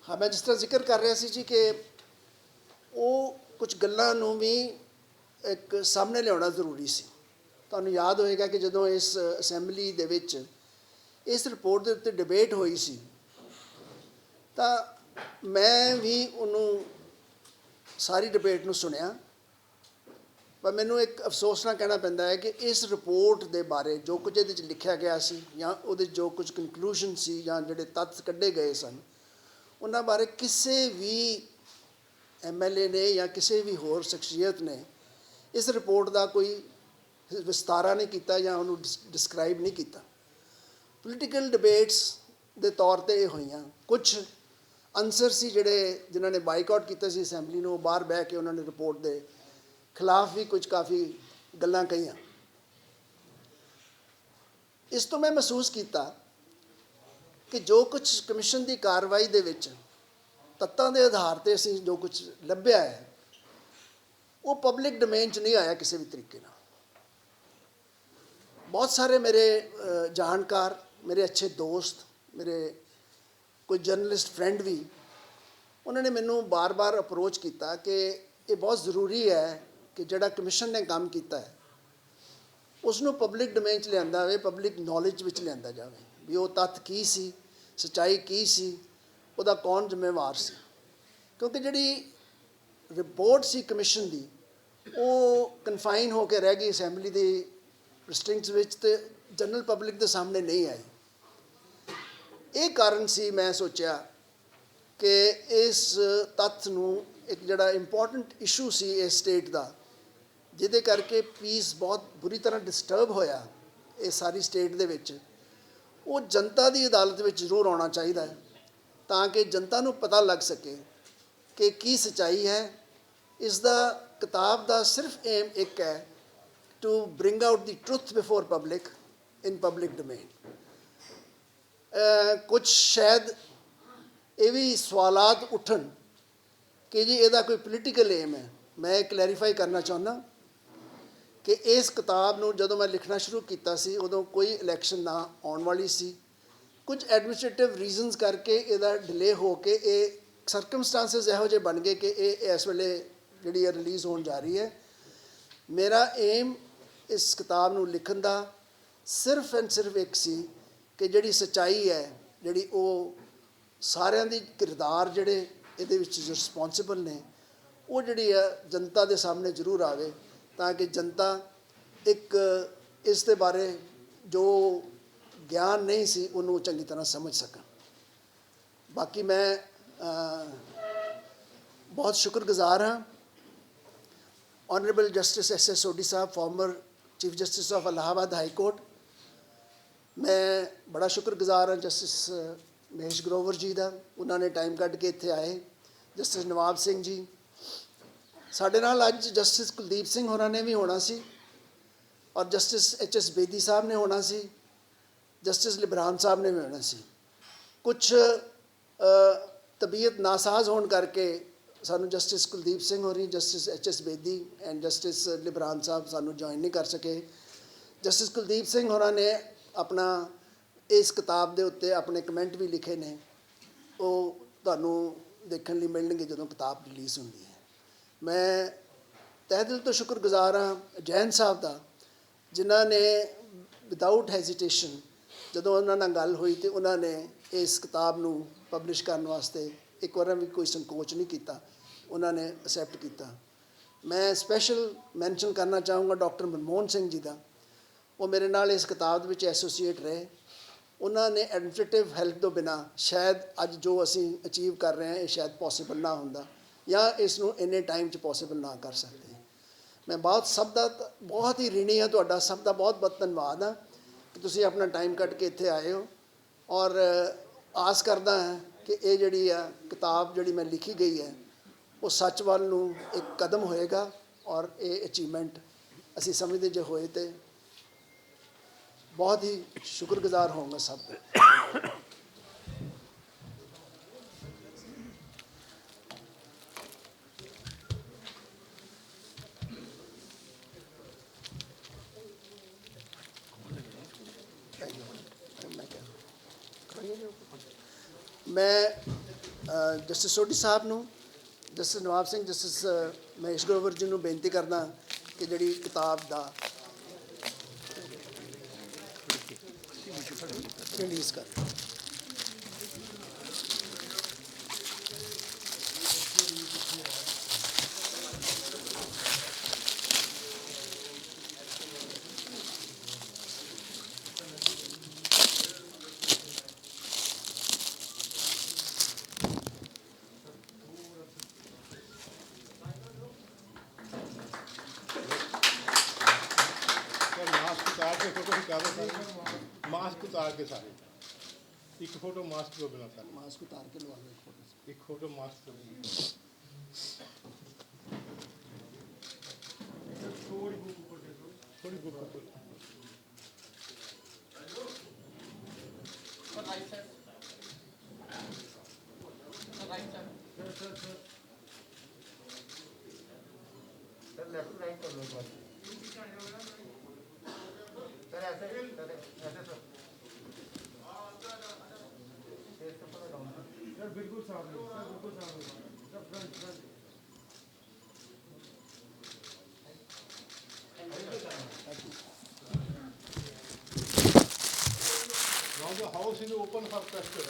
हाँ, मैं जिस तरह जिक्र कर रहा सी जी कि वो कुछ गल्लां नूं भी एक सामने लियाउणा ਜ਼ਰੂਰੀ ਸੀ। ਤੁਹਾਨੂੰ याद होएगा कि ਜਦੋਂ इस असैंबली ਦੇ ਵਿੱਚ इस रिपोर्ट ਦੇ ਉੱਤੇ डिबेट ਹੋਈ ਸੀ ਤਾਂ मैं भी ਉਹਨੂੰ सारी डिबेट ਨੂੰ ਸੁਣਿਆ। पर मैनू एक अफसोस ਨਾਲ कहना पैंदा है कि इस रिपोर्ट के बारे जो कुछ ਇਹਦੇ 'ਚ लिखिया गया सी ਜਾਂ ਉਹਦੇ जो कुछ कंक्लूजन सी ਜਾਂ ਜਿਹੜੇ तत्थ ਕੱਢੇ गए सन उन्हां बारे किसी भी MLA ने या किसी भी होर शख्सियत ने इस रिपोर्ट का कोई विस्तारा नहीं किया या उन्होंने डिस्क्राइब नहीं किया। पोलिटिकल डिबेट्स के तौर पर ये हुई कुछ अंसर सी जिहड़े जिन्होंने बाइकआउट किया सी असैंबली नूं बाहर बह के उन्होंने रिपोर्ट के खिलाफ भी कुछ काफ़ी गल्लां कहीआं। इस तो मैं महसूस किया कि जो कुछ कमिशन की कार्रवाई दे विच तत्तां दे आधार पर असीं जो कुछ लभ्या है वो पब्लिक डोमेन च नहीं आया किसी भी तरीके नाल। बहुत सारे मेरे जानकार मेरे अच्छे दोस्त मेरे कोई जर्नलिस्ट फ्रेंड भी उन्होंने मैनू बार बार अप्रोच किया कि ये बहुत ज़रूरी है कि जिहड़ा कमिशन ने काम किया है उसनूं पब्लिक डोमेन च लिआंदा जावे पब्लिक नॉलेज विच लिआंदा जावे भी वो तत्थ की सी सच्चाई की सी उहदा कौन जिम्मेवार सी। क्योंकि जिहड़ी रिपोर्ट सी कमिशन की वो कन्फाइन होकर रह गई असैंबली की रिस्ट्रिक्ट्स विच ते जनरल पब्लिक के सामने नहीं आई। ये कारण सी मैं सोचा कि इस तत्थ नूं एक जिहड़ा इंपॉर्टेंट इशू सी इस स्टेट का जिहदे करके पीस बहुत बुरी तरह डिस्टर्ब होया ये सारी स्टेट दे विच वो जनता की अदालत में जरूर आना चाहिए है ताकि जनता नूं पता लग सके कि की सच्चाई है। इसका किताब का सिर्फ एम एक है to bring out the truth before public in public domain. कुछ शायद ये भी सवालात उठन कि जी ਇਹਦਾ कोई पोलिटिकल एम है। मैं क्लैरीफाई करना चाहुंदा कि इस किताब नूं जदों मैं लिखना शुरू किया सी उदों कोई इलैक्शन ना आउण वाली सी। कुछ एडमिनिस्ट्रेटिव रीजनस करके ਇਹਦਾ डिले हो के ये सरकमस्टांसिस इहो ਜਿਹੇ बन गए कि ये इस वेले जिहड़ी रिलीज़ होण जा रही है। मेरा एम इस किताब नूं लिखण दा सिर्फ एंड सिर्फ एक सी कि जिहड़ी सच्चाई है जिहड़ी वो सारिਆਂ ਦੀ किरदार जिहड़े ਇਹਦੇ ਵਿੱਚ रिस्पोंसिबल ने वो जिहड़ी है जनता के सामने जरूर आवे ताकि जनता एक इस दे बारे जो ज्ञान नहीं सी उन्होंने चंगी तरह समझ सकन। बाकी मैं बहुत शुक्रगुजार हाँ ऑनरेबल जस्टिस SS सोडी साहब former chief justice of Allahabad high court. मैं बड़ा शुक्रगुजार हाँ जस्टिस महेश ग्रोवर जी का उन्होंने टाइम कढ़ के इत्थे आए। जस्टिस नवाब सिंह जी साडे नाल अज जस्टिस कुलदीप सिंह होरां ने भी होना सी और जस्टिस HS बेदी साहब ने होना सी जस्टिस लिबरान साहब ने भी होना सी। कुछ तबीयत नासाज होने करके सानू जस्टिस कुलदीप सिंह होरी justice HS Bedi and justice Liberhan Sahab सानू ज्वाइन नहीं कर सके। जस्टिस कुलदीप सिंह होरां ने अपना इस किताब के उत्ते अपने कमेंट भी लिखे ने वो तुहानू देखने लिए मिलणगे जदों किताब रिलीज़ होंदी है। मैं तह दिल तो शुक्रगुजार हाँ जैन साहब का जिन्हों ने विदाउट हैजिटेशन जदों उन्हां नाल गल हुई तो उन्होंने इस किताब नूं पब्लिश करने वास्ते एक बार भी कोई संकोच नहीं किया उन्होंने एक्सैप्ट किया। मैं स्पैशल मैंशन करना चाहूँगा डॉक्टर मनमोहन सिंह जी का वो मेरे नाल इस किताब में एसोसीएट रहे। उन्होंने एडमिनिस्ट्रेटिव हेल्प तो बिना शायद अज जो असी अचीव कर रहे हैं ये शायद पॉसिबल ना होंदा या इसनूं इन्ने टाइम च पॉसिबल ना कर सकते। मैं बहुत सब का बहुत ही ऋणी हाँ तुहाडा सब का बहुत बहुत धन्यवाद हाँ कि तुसीं अपना टाइम कढ़ के इत्थे आए हो और आस करदा है कि ये जिहड़ी आ किताब जिहड़ी मैं लिखी गई है वो सच वाल नूं एक कदम होएगा और ये अचीवमेंट असी समझते जो होए तो बहुत ही शुक्रगुजार होंगे सब। मैं जस्टिस सोढी साहब ਨੂੰ जस्टिस नवाब सिंह जस्टिस महेश ग्रोवर जी ਨੂੰ ਬੇਨਤੀ ਕਰਦਾ ਕਿ ਜਿਹੜੀ ਕਿਤਾਬ ਦਾ ਰਿਲੀਜ਼ ਕਰ मास्क उतार के सारे एक फोटो मास्क को बिना सारे ਮਾਸਕ ਉਤਾਰ ਕੇ ਲਵਾ ਲਓ ਇੱਕ ਫੋਟੋ एक फोटो मास्क को थोड़ी बुक ऊपर लेफ्ट राइट कर लो एक बार सर ऐसे सर सर बिल्कुल सामने सर बिल्कुल सामने sir front front now the house is open for pressure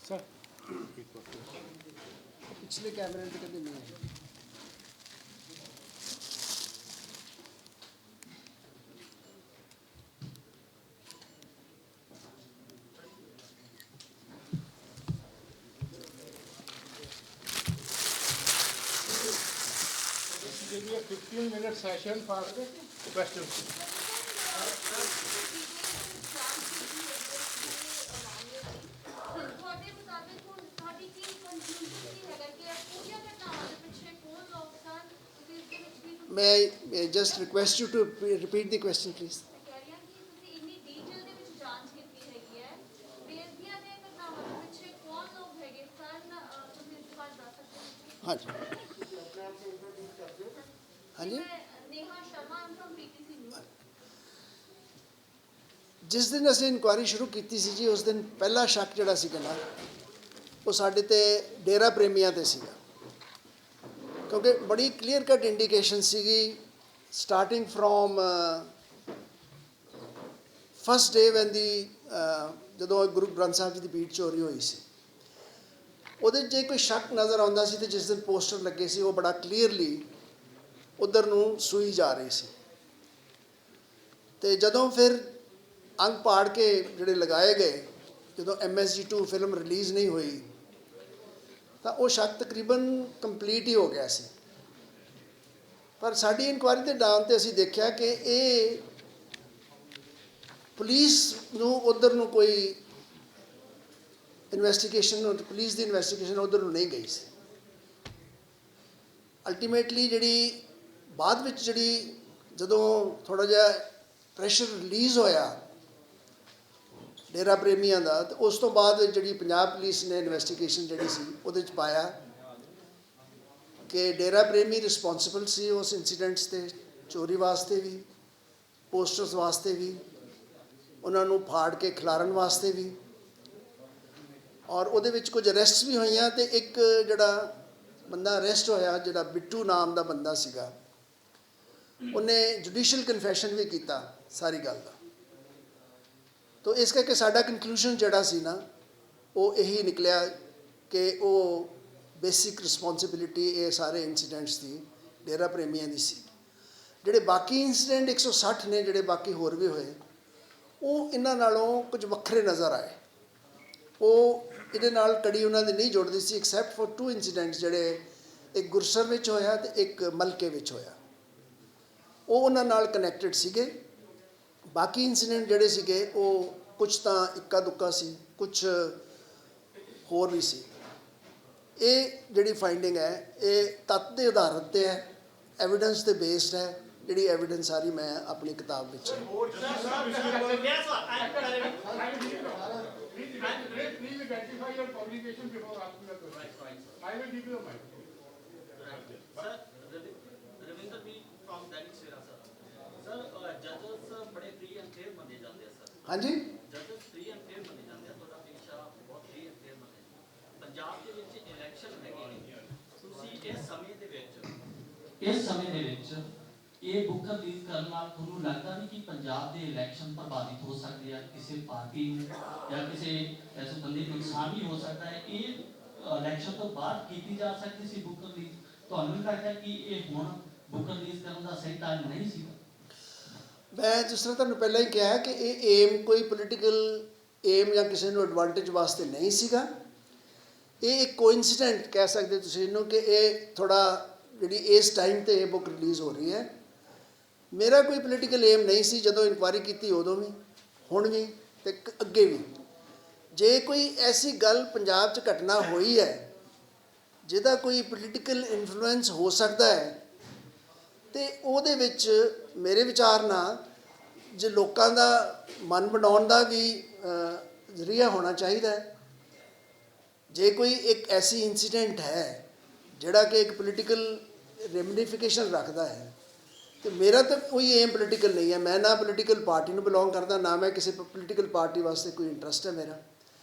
sir ਪਿਛਲੇ ਕੈਮਰੇ ਤੇ ਕਦੇ ਨਹੀਂ ਹੈ This will be a 15-minute session for the questions. ਤੁਹਾਡੇ ਮੁਤਾਬਿਕ ਹੁਣ ਤੁਹਾਡੀ ਕੀ ਕਨਕਲੂਜਨ ਕੀ ਹੈਗਾ ਕਿ ਇਹ ਪੂਰੀਆਂ ਘਟਨਾਵਾਂ ਦੇ ਪਿੱਛੇ ਕੌਣ ਲੋਕ ਸਨ ਤੁਸੀਂ ਇਸ ਦੇ ਵਿੱਚ ਕੀ ਕੁਝ ਮੈਂ just request you to repeat the question please ਕਹਿ ਰਹੀ ਹਾਂ ਕਿ ਤੁਸੀਂ ਇੰਨੀ ਡੀਟੇਲ ਦੇ ਵਿੱਚ ਜਾਂਚ ਕੀਤੀ ਹੈਗੀ ਹੈ ਬੇਅਦਬੀਆਂ ਦੇ ਘਟਨਾਵਾਂ ਦੇ ਪਿੱਛੇ ਕੌਣ ਲੋਕ ਹੈਗੇ ਸਨ ਤੁਸੀਂ ਇਸ ਬਾਰੇ ਦੱਸ ਸਕਦੇ ਹੋ ਹਾਂਜੀ ਹਾਂਜੀ ਮੈਂ ਨੇਹਾ ਸ਼ਰਮਾ ਆਮ ਫਰਮ ਪੀਟੀਸੀ ਨਿਊਜ਼ ਜਿਸ ਦਿਨ ਅਸੀਂ ਇਨਕੁਆਇਰੀ ਸ਼ੁਰੂ ਕੀਤੀ ਸੀ ਜੀ ਉਸ ਦਿਨ ਪਹਿਲਾ ਸ਼ੱਕ ਜਿਹੜਾ ਸੀਗਾ ਨਾ ਉਹ ਸਾਡੇ ਤੇ ਡੇਰਾ ਪ੍ਰੇਮੀਆਂ ਤੇ ਸੀਗਾ ਕਿਉਂਕਿ ਬੜੀ ਕਲੀਅਰ ਕੱਟ ਇੰਡੀਕੇਸ਼ਨ ਸੀਗੀ starting from first day when the ਜਦੋਂ ਗੁਰੂ ਗ੍ਰੰਥ ਸਾਹਿਬ ਜੀ ਦੀ ਬੀੜ ਚੋਰੀ ਹੋਈ ਸੀ ਉਹਦੇ 'ਚ ਜੇ ਕੋਈ ਸ਼ੱਕ ਨਜ਼ਰ ਆਉਂਦਾ ਸੀ ਤੇ ਜਿਸ ਦਿਨ ਪੋਸਟਰ ਲੱਗੇ ਸੀ ਉਹ ਬੜਾ ਕਲੀਅਰਲੀ ਉਧਰ ਨੂੰ ਸੂਈ ਜਾ ਰਹੀ ਸੀ ਤੇ ਜਦੋਂ ਫਿਰ ਅੰਗ ਪਾੜ ਕੇ ਜਿਹੜੇ ਲਗਾਏ ਗਏ ਜਦੋਂ MSG2 ਫਿਲਮ ਰਿਲੀਜ਼ ਨਹੀਂ ਹੋਈ ਤਾਂ ਉਹ ਸ਼ੱਕ ਤਕਰੀਬਨ ਕੰਪਲੀਟ ਹੀ ਹੋ ਗਿਆ ਸੀ ਪਰ ਸਾਡੀ ਇਨਕੁਆਇਰੀ ਦੇ ਡਾਉਨ ਤੇ ਅਸੀਂ ਦੇਖਿਆ ਕਿ ਇਹ ਪੁਲਿਸ ਨੂੰ ਉਧਰ ਨੂੰ ਕੋਈ ਇਨਵੈਸਟੀਗੇਸ਼ਨ ਪੁਲਿਸ ਦੀ ਇਨਵੈਸਟੀਗੇਸ਼ਨ ਉਧਰ ਨੂੰ ਨਹੀਂ ਗਈ ਸੀ ਅਲਟੀਮੇਟਲੀ ਜਿਹੜੀ ਬਾਅਦ ਵਿੱਚ ਜਿਹੜੀ ਜਦੋਂ ਥੋੜਾ ਜਿਹਾ ਪ੍ਰੈਸ਼ਰ ਰਿਲੀਜ਼ ਹੋਇਆ ਡੇਰਾ ਪ੍ਰੇਮੀਆਂ ਦਾ ਤੇ ਉਸ ਤੋਂ ਬਾਅਦ ਜਿਹੜੀ ਪੰਜਾਬ ਪੁਲਿਸ ਨੇ ਇਨਵੈਸਟੀਗੇਸ਼ਨ ਜਿਹੜੀ ਸੀ ਉਹਦੇ 'ਚ ਪਾਇਆ ਕਿ ਡੇਰਾ ਪ੍ਰੇਮੀ ਰਿਸਪੌਂਸਿਬਲ ਸੀ ਉਸ ਇਨਸੀਡੈਂਟਸ ਤੇ ਚੋਰੀ ਵਾਸਤੇ ਵੀ ਪੋਸਟਰਸ ਵਾਸਤੇ ਵੀ ਉਹਨਾਂ ਨੂੰ ਫਾੜ ਕੇ ਖਿਲਾਰਨ ਵਾਸਤੇ ਵੀ ਔਰ ਉਹਦੇ ਵਿੱਚ ਕੁਝ ਅਰੈਸਟਸ ਵੀ ਹੋਈਆਂ ਤੇ ਇੱਕ ਜਿਹੜਾ ਬੰਦਾ ਅਰੈਸਟ ਹੋਇਆ ਜਿਹੜਾ ਬਿੱਟੂ ਨਾਮ ਦਾ ਬੰਦਾ ਸੀਗਾ ਉਹਨੇ ਜੁਡੀਸ਼ੀਅਲ ਕਨਫੈਸ਼ਨ ਵੀ ਕੀਤਾ ਸਾਰੀ ਗੱਲ ਦਾ ਤੋ ਇਸ ਕਰਕੇ ਸਾਡਾ ਕਨਕਲੂਜਨ ਜਿਹੜਾ ਸੀ ਨਾ ਉਹ ਇਹੀ ਨਿਕਲਿਆ ਕਿ ਉਹ ਬੇਸਿਕ ਰਿਸਪੌਂਸਿਬਿਲਿਟੀ ਇਹ ਸਾਰੇ ਇਨਸੀਡੈਂਟਸ ਦੀ ਡੇਰਾ ਪ੍ਰੇਮੀਆਂ ਦੀ ਸੀ ਜਿਹੜੇ ਬਾਕੀ ਇਨਸੀਡੈਂਟ 160 ਨੇ ਜਿਹੜੇ ਬਾਕੀ ਹੋਰ ਵੀ ਹੋਏ ਉਹ ਇਹਨਾਂ ਨਾਲੋਂ ਕੁਝ ਵੱਖਰੇ ਨਜ਼ਰ ਆਏ ਉਹ ਇਹਦੇ ਨਾਲ ਕੜੀ ਉਹਨਾਂ ਦੀ ਨਹੀਂ ਜੁੜਦੀ ਸੀ ਐਕਸੈਪਟ ਫॉर 2 ਇਨਸੀਡੈਂਟਸ ਜਿਹੜੇ ਇੱਕ ਗੁਰਸਰ ਵਿੱਚ ਹੋਇਆ ਤੇ ਇੱਕ ਮਲਕੇ ਵਿੱਚ ਹੋਇਆ ਉਹ ਉਹਨਾਂ ਨਾਲ ਕਨੈਕਟਡ ਸੀਗੇ ਬਾਕੀ ਇਨਸੀਡੈਂਟ ਜਿਹੜੇ ਸੀਗੇ ਉਹ ਕੁਝ ਤਾਂ ਇੱਕਾ ਦੁੱਕਾ ਸੀ ਕੁਝ ਹੋਰ ਵੀ ਸੀ ਇਹ ਜਿਹੜੀ ਫਾਈਂਡਿੰਗ ਹੈ ਇਹ ਤੱਤ ਦੇ ਆਧਾਰ ਤੇ ਹੈ ਐਵੀਡੈਂਸ ਤੇ ਬੇਸਡ ਹੈ ਜਿਹੜੀ ਐਵੀਡੈਂਸ ਸਾਰੀ ਮੈਂ ਆਪਣੀ ਕਿਤਾਬ ਵਿੱਚ Please identify your publication before asking the question. Right, sir. I will give you a mic. Sir, Ravinder भी from Dainik Savera sir. Sir, judges बड़े free and fair माने जाते हैं sir. ਹਾਂਜੀ Judges free and fair माने जाते हैं. ਤੁਹਾਡਾ ਪੇਸ਼ਾ ਬਹੁਤ free and fair ਮਾਨੇ ਜਾਂਦੇ. ਪੰਜਾਬ ਦੇ ਵਿੱਚ ਇਲੈਕਸ਼ਨ ਹੈਗੇ ਨੇ. ਤੁਸੀਂ ਇਸ ਸਮੇਂ ਦੇ ਵਿੱਚ ਇਹ ਬੁੱਕ ਰਿਲੀਜ਼ ਕਰਨ ਨਾਲ ਤੁਹਾਨੂੰ ਲੱਗਦਾ ਨਹੀਂ ਕਿ ਪੰਜਾਬ ਦੇ ਇਲੈਕਸ਼ਨ ਪ੍ਰਭਾਵਿਤ ਹੋ ਸਕਦੇ ਆ ਕਿਸੇ ਪਾਰਟੀ ਨੂੰ ਜਾਂ ਕਿਸੇ ਐਸੇ ਬੰਦੇ ਨੂੰ ਨੁਕਸਾਨ ਵੀ ਹੋ ਸਕਦਾ ਹੈ ਇਹ ਇਲੈਕਸ਼ਨ ਤੋਂ ਬਾਅਦ ਕੀਤੀ ਜਾ ਸਕਦੀ ਸੀ ਬੁੱਕ ਰਿਲੀਜ਼ ਤੁਹਾਨੂੰ ਨਹੀਂ ਲੱਗਦਾ ਕਿ ਇਹ ਹੁਣ ਬੁੱਕ ਰਿਲੀਜ਼ ਕਰਨ ਦਾ ਸਹੀ ਟਾਈਮ ਨਹੀਂ ਸੀ ਮੈਂ ਜਿਸ ਤਰ੍ਹਾਂ ਤੁਹਾਨੂੰ ਪਹਿਲਾਂ ਹੀ ਕਿਹਾ ਕਿ ਇਹ ਏਮ ਕੋਈ ਪੋਲੀਟੀਕਲ ਏਮ ਜਾਂ ਕਿਸੇ ਨੂੰ ਐਡਵਾਂਟੇਜ ਵਾਸਤੇ ਨਹੀਂ ਸੀਗਾ ਇਹ ਇੱਕ ਕੋਇਨਸੀਡੈਂਟ ਕਹਿ ਸਕਦੇ ਤੁਸੀਂ ਇਹਨੂੰ ਕਿ ਇਹ ਥੋੜਾ ਜਿਹੜੀ ਇਸ ਟਾਈਮ ਤੇ ਇਹ ਬੁੱਕ ਰਿਲੀਜ਼ ਹੋ ਰਹੀ ਹੈ ਮੇਰਾ ਕੋਈ ਪੋਲੀਟੀਕਲ ਏਮ ਨਹੀਂ ਸੀ ਜਦੋਂ ਇਨਕੁਆਇਰੀ ਕੀਤੀ ਉਦੋਂ ਵੀ ਹੁਣ ਵੀ ਤੇ ਅੱਗੇ ਵੀ ਜੇ ਕੋਈ ਐਸੀ ਗੱਲ ਪੰਜਾਬ 'ਚ ਘਟਨਾ ਹੋਈ ਹੈ ਜਿਹਦਾ ਕੋਈ ਪੋਲੀਟੀਕਲ ਇਨਫਲੂਐਂਸ ਹੋ ਸਕਦਾ ਹੈ ਤੇ ਉਹਦੇ ਵਿੱਚ ਮੇਰੇ ਵਿਚਾਰ ਨਾਲ ਜੇ ਲੋਕਾਂ ਦਾ ਮਨ ਬਣਾਉਣ ਦਾ ਵੀ ਜ਼ਰੀਆ ਹੋਣਾ ਚਾਹੀਦਾ ਹੈ ਜੇ ਕੋਈ ਇੱਕ ਐਸੀ ਇਨਸੀਡੈਂਟ ਹੈ ਜਿਹੜਾ ਕਿ ਇੱਕ ਪੋਲੀਟੀਕਲ ਰੈਮੀਫਿਕੇਸ਼ਨ ਰੱਖਦਾ ਹੈ ਤੇ ਮੇਰਾ ਤਾਂ ਕੋਈ ਏਮ ਪੋਲੀਟੀਕਲ ਨਹੀਂ ਹੈ ਮੈਂ ਨਾ ਪੋਲੀਟੀਕਲ ਪਾਰਟੀ ਨੂੰ ਬਿਲੋਂਗ ਕਰਦਾ ਨਾ ਮੈਂ ਕਿਸੇ ਪੋਲੀਟੀਕਲ ਪਾਰਟੀ ਵਾਸਤੇ ਕੋਈ ਇੰਟਰਸਟ ਹੈ ਮੇਰਾ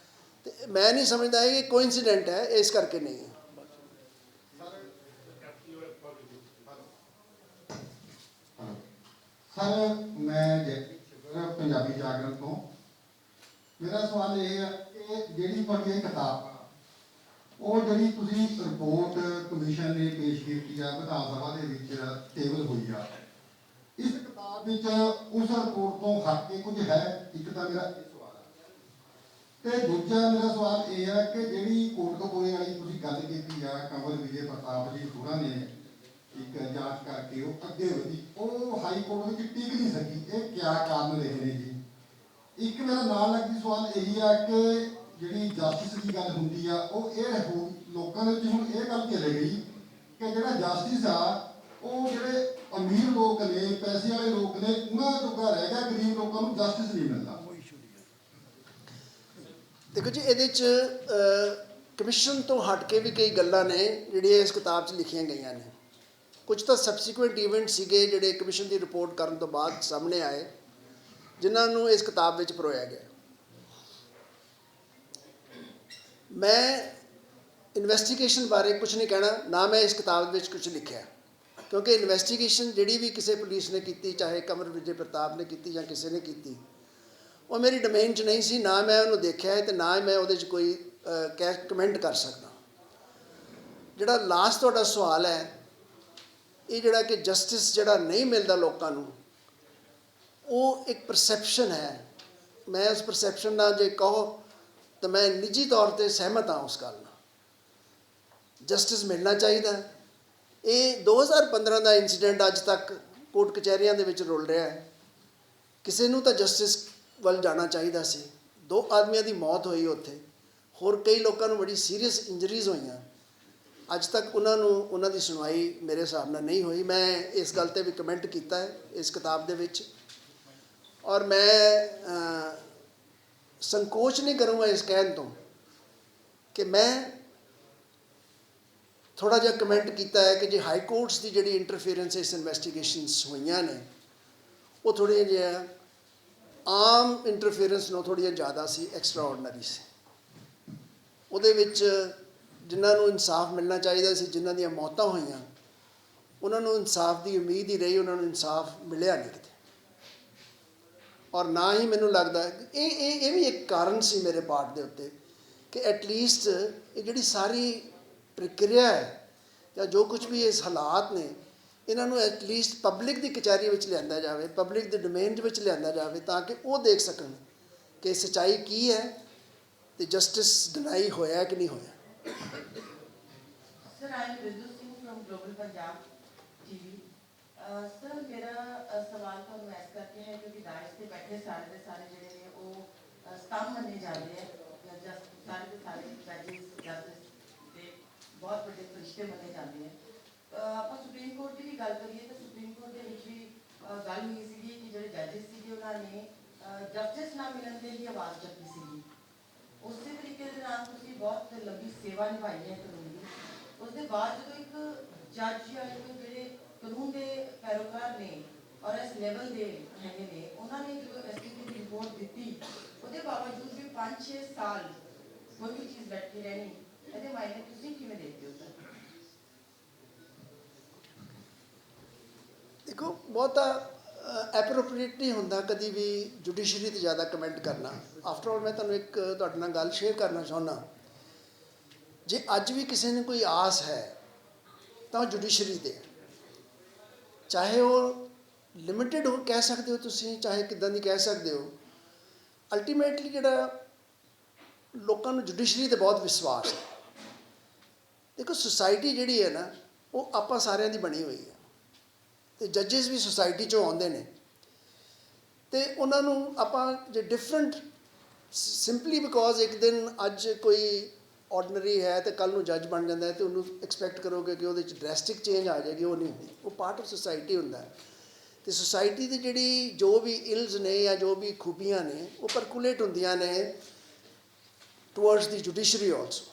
ਤੇ ਮੈਂ ਨਹੀਂ ਸਮਝਦਾ ਇਹ ਕੋਇਨਸੀਡੈਂਟ ਹੈ ਇਸ ਕਰਕੇ ਨਹੀਂ ਹੈ ਸਰ ਮੈਂ ਪੰਜਾਬੀ ਜਾਗਰਣ ਤੋਂ ਮੇਰਾ ਸਵਾਲ ਇਹ ਹੈ ਕਿ ਜਿਹੜੀ ਤੁਹਾਡੀ ਇਹ ਕਿਤਾਬ ਆ ਉਹ ਜਿਹੜੀ ਤੁਸੀਂ ਰਿਪੋਰਟ ਕਮਿਸ਼ਨ ਨੇ ਪੇਸ਼ ਕੀਤੀ ਆ ਵਿਧਾਨ ਸਭਾ ਦੇ ਵਿੱਚ ਟੇਬਲ ਹੋਈ ਆ ਇਸ ਕਿਤਾਬ ਵਿੱਚ ਉਸ ਰਿਪੋਰਟ ਤੋਂ ਹਟ ਕੇ ਕੁਝ ਹੈ ਇੱਕ ਤਾਂ ਮੇਰਾ ਇਹ ਸਵਾਲ ਆ ਤੇ ਦੂਜਾ ਮੇਰਾ ਸਵਾਲ ਇਹ ਹੈ ਕਿ ਜਿਹੜੀ ਕੋਟਕਪੂਰੇ ਵਾਲੀ ਤੁਸੀਂ ਗੱਲ ਕੀਤੀ ਆ ਕੰਵਰ ਵਿਜੇ ਪ੍ਰਤਾਪ ਜੀ ਹੋਰਾਂ ਨੇ ਇੱਕ ਜਾਂਚ ਕਰਕੇ ਉਹ ਅੱਗੇ ਵਧੀ ਉਹ ਹਾਈ ਕੋਰਟ ਵਿੱਚ ਟਿਕ ਨਹੀਂ ਸਕੀ ਇਹ ਕਿਆ ਕਾਰਨ ਰਹੇ ਨੇ ਜੀ ਇੱਕ ਮੇਰਾ ਨਾਲ ਲੱਗਦੀ ਸਵਾਲ ਇਹੀ ਆ ਕਿ ਜਿਹੜੀ ਜਸਟਿਸ ਦੀ ਗੱਲ ਹੁੰਦੀ ਆ ਉਹ ਇਹ ਲੋਕਾਂ ਦੇ ਵਿੱਚ ਹੁਣ ਇਹ ਗੱਲ ਚੱਲੇ ਗਈ ਕਿ ਜਿਹੜਾ ਜਸਟਿਸ ਆ ਉਹ ਜਿਹੜੇ ਅਮੀਰ ਲੋਕ ਨੇ ਪੈਸੇ ਵਾਲੇ ਲੋਕ ਨੇ ਉਹਨਾਂ ਜੋਗਾ ਰਹਿ ਗਿਆ ਗਰੀਬ ਲੋਕਾਂ ਨੂੰ ਜਸਟਿਸ ਨਹੀਂ ਮਿਲਦਾ ਦੇਖੋ ਜੀ ਇਹਦੇ 'ਚ ਕਮਿਸ਼ਨ ਤੋਂ ਹਟ ਕੇ ਵੀ ਕਈ ਗੱਲਾਂ ਨੇ ਜਿਹੜੀਆਂ ਇਸ ਕਿਤਾਬ 'ਚ ਲਿਖੀਆਂ ਗਈਆਂ ਨੇ ਕੁਝ ਤਾਂ ਸਬਸੀਕੁਐਂਟ ਇਵੈਂਟ ਸੀਗੇ ਜਿਹੜੇ ਕਮਿਸ਼ਨ ਦੀ ਰਿਪੋਰਟ ਕਰਨ ਤੋਂ ਬਾਅਦ ਸਾਹਮਣੇ ਆਏ ਜਿਨ੍ਹਾਂ ਨੂੰ ਇਸ ਕਿਤਾਬ ਵਿੱਚ ਪਰੋਇਆ ਗਿਆ ਮੈਂ ਇਨਵੈਸਟੀਗੇਸ਼ਨ ਬਾਰੇ ਕੁਝ ਨਹੀਂ ਕਹਿਣਾ ਨਾ ਮੈਂ ਇਸ ਕਿਤਾਬ ਵਿੱਚ ਕੁਝ ਲਿਖਿਆ ਕਿਉਂਕਿ ਇਨਵੈਸਟੀਗੇਸ਼ਨ ਜਿਹੜੀ ਵੀ ਕਿਸੇ ਪੁਲਿਸ ਨੇ ਕੀਤੀ ਚਾਹੇ ਕੰਵਰ ਵਿਜੇ ਪ੍ਰਤਾਪ ਨੇ ਕੀਤੀ ਜਾਂ ਕਿਸੇ ਨੇ ਕੀਤੀ ਉਹ ਮੇਰੀ ਡੋਮੇਨ 'ਚ ਨਹੀਂ ਸੀ ਨਾ ਮੈਂ ਉਹਨੂੰ ਦੇਖਿਆ ਹੈ ਤੇ ਨਾ ਮੈਂ ਉਹਦੇ 'ਚ ਕੋਈ ਕਮੈਂਟ ਕਰ ਸਕਦਾ ਜਿਹੜਾ ਲਾਸਟ ਤੁਹਾਡਾ ਸਵਾਲ ਹੈ ਇਹ ਜਿਹੜਾ ਕਿ ਜਸਟਿਸ ਜਿਹੜਾ ਨਹੀਂ ਮਿਲਦਾ ਲੋਕਾਂ ਨੂੰ ਉਹ ਇੱਕ ਪਰਸੈਪਸ਼ਨ ਹੈ ਮੈਂ ਉਸ ਪਰਸੈਪਸ਼ਨ ਨਾਲ ਜੇ ਕਹੋ ਤਾਂ ਮੈਂ ਨਿੱਜੀ ਤੌਰ 'ਤੇ ਸਹਿਮਤ ਹਾਂ ਉਸ ਗੱਲ ਨਾਲ ਜਸਟਿਸ ਮਿਲਣਾ ਚਾਹੀਦਾ ਇਹ 2015 ਦਾ ਇਨਸੀਡੈਂਟ ਅੱਜ ਤੱਕ ਕੋਰਟ ਕਚਹਿਰੀਆਂ ਦੇ ਵਿੱਚ ਰੁਲ ਰਿਹਾ ਹੈ ਕਿਸੇ ਨੂੰ ਤਾਂ ਜਸਟਿਸ ਵੱਲ ਜਾਣਾ ਚਾਹੀਦਾ ਸੀ 2 ਆਦਮੀਆਂ ਦੀ ਮੌਤ ਹੋਈ ਉੱਥੇ ਹੋਰ ਕਈ ਲੋਕਾਂ ਨੂੰ ਬੜੀ ਸੀਰੀਅਸ ਇੰਜਰੀਜ਼ ਹੋਈਆਂ ਅੱਜ ਤੱਕ ਉਹਨਾਂ ਦੀ ਸੁਣਵਾਈ ਮੇਰੇ ਹਿਸਾਬ ਨਾਲ ਨਹੀਂ ਹੋਈ ਮੈਂ ਇਸ ਗੱਲ 'ਤੇ ਵੀ ਕਮੈਂਟ ਕੀਤਾ ਹੈ ਇਸ ਕਿਤਾਬ ਦੇ ਵਿੱਚ ਔਰ ਮੈਂ ਸੰਕੋਚ ਨਹੀਂ ਕਰੂੰਗਾ ਇਸ ਕਹਿਣ ਤੋਂ ਕਿ ਮੈਂ ਥੋੜ੍ਹਾ ਜਿਹਾ ਕਮੈਂਟ ਕੀਤਾ ਹੈ ਕਿ ਜੇ ਹਾਈ ਕੋਰਟਸ ਦੀ ਜਿਹੜੀ ਇੰਟਰਫੀਅਰੈਂਸ ਇਸ ਇਨਵੈਸਟੀਗੇਸ਼ਨਸ ਹੋਈਆਂ ਨੇ ਉਹ ਥੋੜ੍ਹੀਆਂ ਜਿਹੀਆਂ ਆਮ ਇੰਟਰਫੀਅਰੈਂਸ ਨਾਲੋਂ ਥੋੜ੍ਹੀਆਂ ਜ਼ਿਆਦਾ ਸੀ ਐਕਸਟਰਾ ਆਰਡੀਨਰੀ ਸੀ ਉਹਦੇ ਵਿੱਚ ਜਿਨ੍ਹਾਂ ਨੂੰ ਇਨਸਾਫ ਮਿਲਣਾ ਚਾਹੀਦਾ ਸੀ ਜਿਨ੍ਹਾਂ ਦੀਆਂ ਮੌਤਾਂ ਹੋਈਆਂ ਉਹਨਾਂ ਨੂੰ ਇਨਸਾਫ ਦੀ ਉਮੀਦ ਹੀ ਰਹੀ ਉਹਨਾਂ ਨੂੰ ਇਨਸਾਫ ਮਿਲਿਆ ਨਹੀਂ ਕਿਤੇ ਔਰ ਨਾ ਹੀ ਮੈਨੂੰ ਲੱਗਦਾ ਇਹ ਵੀ ਇੱਕ ਕਾਰਨ ਸੀ ਮੇਰੇ ਪਾਰਟ ਦੇ ਉੱਤੇ ਕਿ ਐਟਲੀਸਟ ਇਹ ਜਿਹੜੀ ਸਾਰੀ ਪ੍ਰਕਿਰਿਆ ਹੈ ਜਾਂ ਜੋ ਕੁਝ ਵੀ ਇਸ ਹਾਲਾਤ ਨੇ ਇਹਨਾਂ ਨੂੰ ਐਟਲੀਸਟ ਪਬਲਿਕ ਦੀ ਕਚਹਿਰੀ ਵਿੱਚ ਲਿਆਂਦਾ ਜਾਵੇ ਪਬਲਿਕ ਦੇ ਡੋਮੇਨ ਵਿੱਚ ਲਿਆਂਦਾ ਜਾਵੇ ਤਾਂ ਕਿ ਉਹ ਦੇਖ ਸਕਣ ਕਿ ਸੱਚਾਈ ਕੀ ਹੈ ਤੇ ਜਸਟਿਸ ਡਿਨਾਈ ਹੋਇਆ ਕਿ ਨਹੀਂ ਹੋਇਆ Sir, I am Ritu Singh from Global Punjab TV. Sir, मेरा सवाल तो मैं ऐसा करके है क्योंकि दाइश से बैठे सारे के सारे ਜਿਹੜੇ ਨੇ ਉਹ ਸਟੰਪ ਮੰਨੇ ਜਾਂਦੇ ਆ ਜਸਟ ਸਾਰੇ ਦੇ ਸਾਰੇ ਜੱਜਿਸ ਜਸਟਿਸ ਦੇ ਬਹੁਤ ਵੱਡੇ ਫਰਿਸ਼ਤੇ ਮੰਨੇ ਜਾਂਦੇ ਆ ਆਪਾਂ ਸੁਪਰੀਮ ਕੋਰਟ ਦੀ ਵੀ ਗੱਲ ਕਰੀਏ ਤਾਂ ਸੁਪਰੀਮ ਕੋਰਟ ਦੇ ਵਿੱਚ ਵੀ ਗੱਲ ਹੋਈ ਸੀਗੀ ਕਿ ਜਿਹੜੇ ਜੱਜਿਸ ਸੀਗੇ ਉਹਨਾਂ ਨੇ ਜਸਟਿਸ ਨਾ ਮਿਲਣ ਦੇ ਲਈ ਆਵਾਜ਼ ਚੱਕੀ ਸੀਗੀ ਉਸੇ ਤਰੀਕੇ ਦੇ ਨਾਲ ਤੁਸੀਂ ਬਹੁਤ ਲੰਬੀ ਸੇਵਾ ਨਿਭਾਈ ਹੈ ਕਾਨੂੰਨ ਦੀ। ਉਸ ਦੇ ਬਾਅਦ ਜਦੋਂ ਇੱਕ ਜੱਜ ਜਾਂ ਇੱਕ ਜਿਹੜੇ ਕਾਨੂੰਨ ਦੇ ਪੈਰੋਕਾਰ ਨੇ ਔਰ ਇਸ ਲੈਵਲ ਦੇ ਹੈਗੇ ਨੇ, ਉਹਨਾਂ ਨੇ ਜਦੋਂ ਐਸਪੀਟੀ ਦੀ ਰਿਪੋਰਟ ਦਿੱਤੀ, ਉਹਦੇ ਬਾਵਜੂਦ ਵੀ 5-6 ਸਾਲ ਕੋਈ ਵੀ ਚੀਜ਼ ਬੈਠੀ ਰਹਿਣੀ, ਇਹਦੇ ਮਾਇਨੇ ਤੁਸੀਂ ਕਿਵੇਂ ਦੇਖਦੇ ਹੋ ਸਰ? ਦੇਖੋ, ਬਹੁਤਾ ਐਪਰੋਪਰੀਏਟ ਨਹੀਂ ਹੁੰਦਾ ਕਦੀ ਵੀ ਜੁਡੀਸ਼ਰੀ ਤੇ ਜ਼ਿਆਦਾ ਕਮੈਂਟ ਕਰਨਾ। ਆਫਟਰ ਆਲ ਮੈਂ ਤੁਹਾਨੂੰ ਇੱਕ ਤੁਹਾਡੇ ਨਾਲ ਗੱਲ ਸ਼ੇਅਰ ਕਰਨਾ ਚਾਹੁੰਦਾ, ਜੇ ਅੱਜ ਵੀ ਕਿਸੇ ਨੂੰ ਕੋਈ ਆਸ ਹੈ ਤਾਂ ਉਹ ਜੁਡੀਸ਼ਰੀ ਤੇ, ਚਾਹੇ ਉਹ ਲਿਮਿਟਿਡ ਹੋ ਕਹਿ ਸਕਦੇ ਹੋ ਤੁਸੀਂ, ਚਾਹੇ ਕਿੱਦਾਂ ਦੀ ਕਹਿ ਸਕਦੇ ਹੋ। ਅਲਟੀਮੇਟਲੀ ਜਿਹੜਾ ਲੋਕਾਂ ਨੂੰ ਜੁਡੀਸ਼ਰੀ ਤੇ ਬਹੁਤ ਵਿਸ਼ਵਾਸ ਹੈ। ਦੇਖੋ, ਸੁਸਾਇਟੀ ਜਿਹੜੀ ਹੈ ਨਾ, ਉਹ ਆਪਾਂ ਸਾਰਿਆਂ ਦੀ ਬਣੀ ਹੋਈ ਹੈ, ਤੇ ਜੱਜਿਸ ਵੀ ਸੁਸਾਇਟੀ 'ਚੋਂ ਆਉਂਦੇ ਨੇ, ਤੇ ਉਹਨਾਂ ਨੂੰ ਆਪਾਂ ਜੇ ਡਿਫਰੈਂਟ ਸਿੰਪਲੀ ਬਿਕੋਜ਼ ਇੱਕ ਦਿਨ ਅੱਜ ਕੋਈ ਆਰਡੀਨਰੀ ਹੈ ਤੇ ਕੱਲ੍ਹ ਨੂੰ ਜੱਜ ਬਣ ਜਾਂਦਾ ਹੈ ਤੇ ਉਹਨੂੰ ਐਕਸਪੈਕਟ ਕਰੋਗੇ ਕਿ ਉਹਦੇ 'ਚ ਡਰੈਸਟਿਕ ਚੇਂਜ ਆ ਜਾਏਗੀ, ਉਹ ਨਹੀਂ ਹੁੰਦੀ। ਉਹ ਪਾਰਟ ਆਫ ਸੁਸਾਇਟੀ ਹੁੰਦਾ ਹੈ, ਤੇ ਸੁਸਾਇਟੀ ਦੀ ਜਿਹੜੀ ਜੋ ਵੀ ਇਲਜ਼ ਨੇ ਜਾਂ ਜੋ ਵੀ ਖੂਬੀਆਂ ਨੇ, ਉਹ ਪਰਕੂਲੇਟ ਹੁੰਦੀਆਂ ਨੇ ਟੂਵਰਡਸ ਦੀ ਜੁਡੀਸ਼ਰੀ ਆਲਸੋ।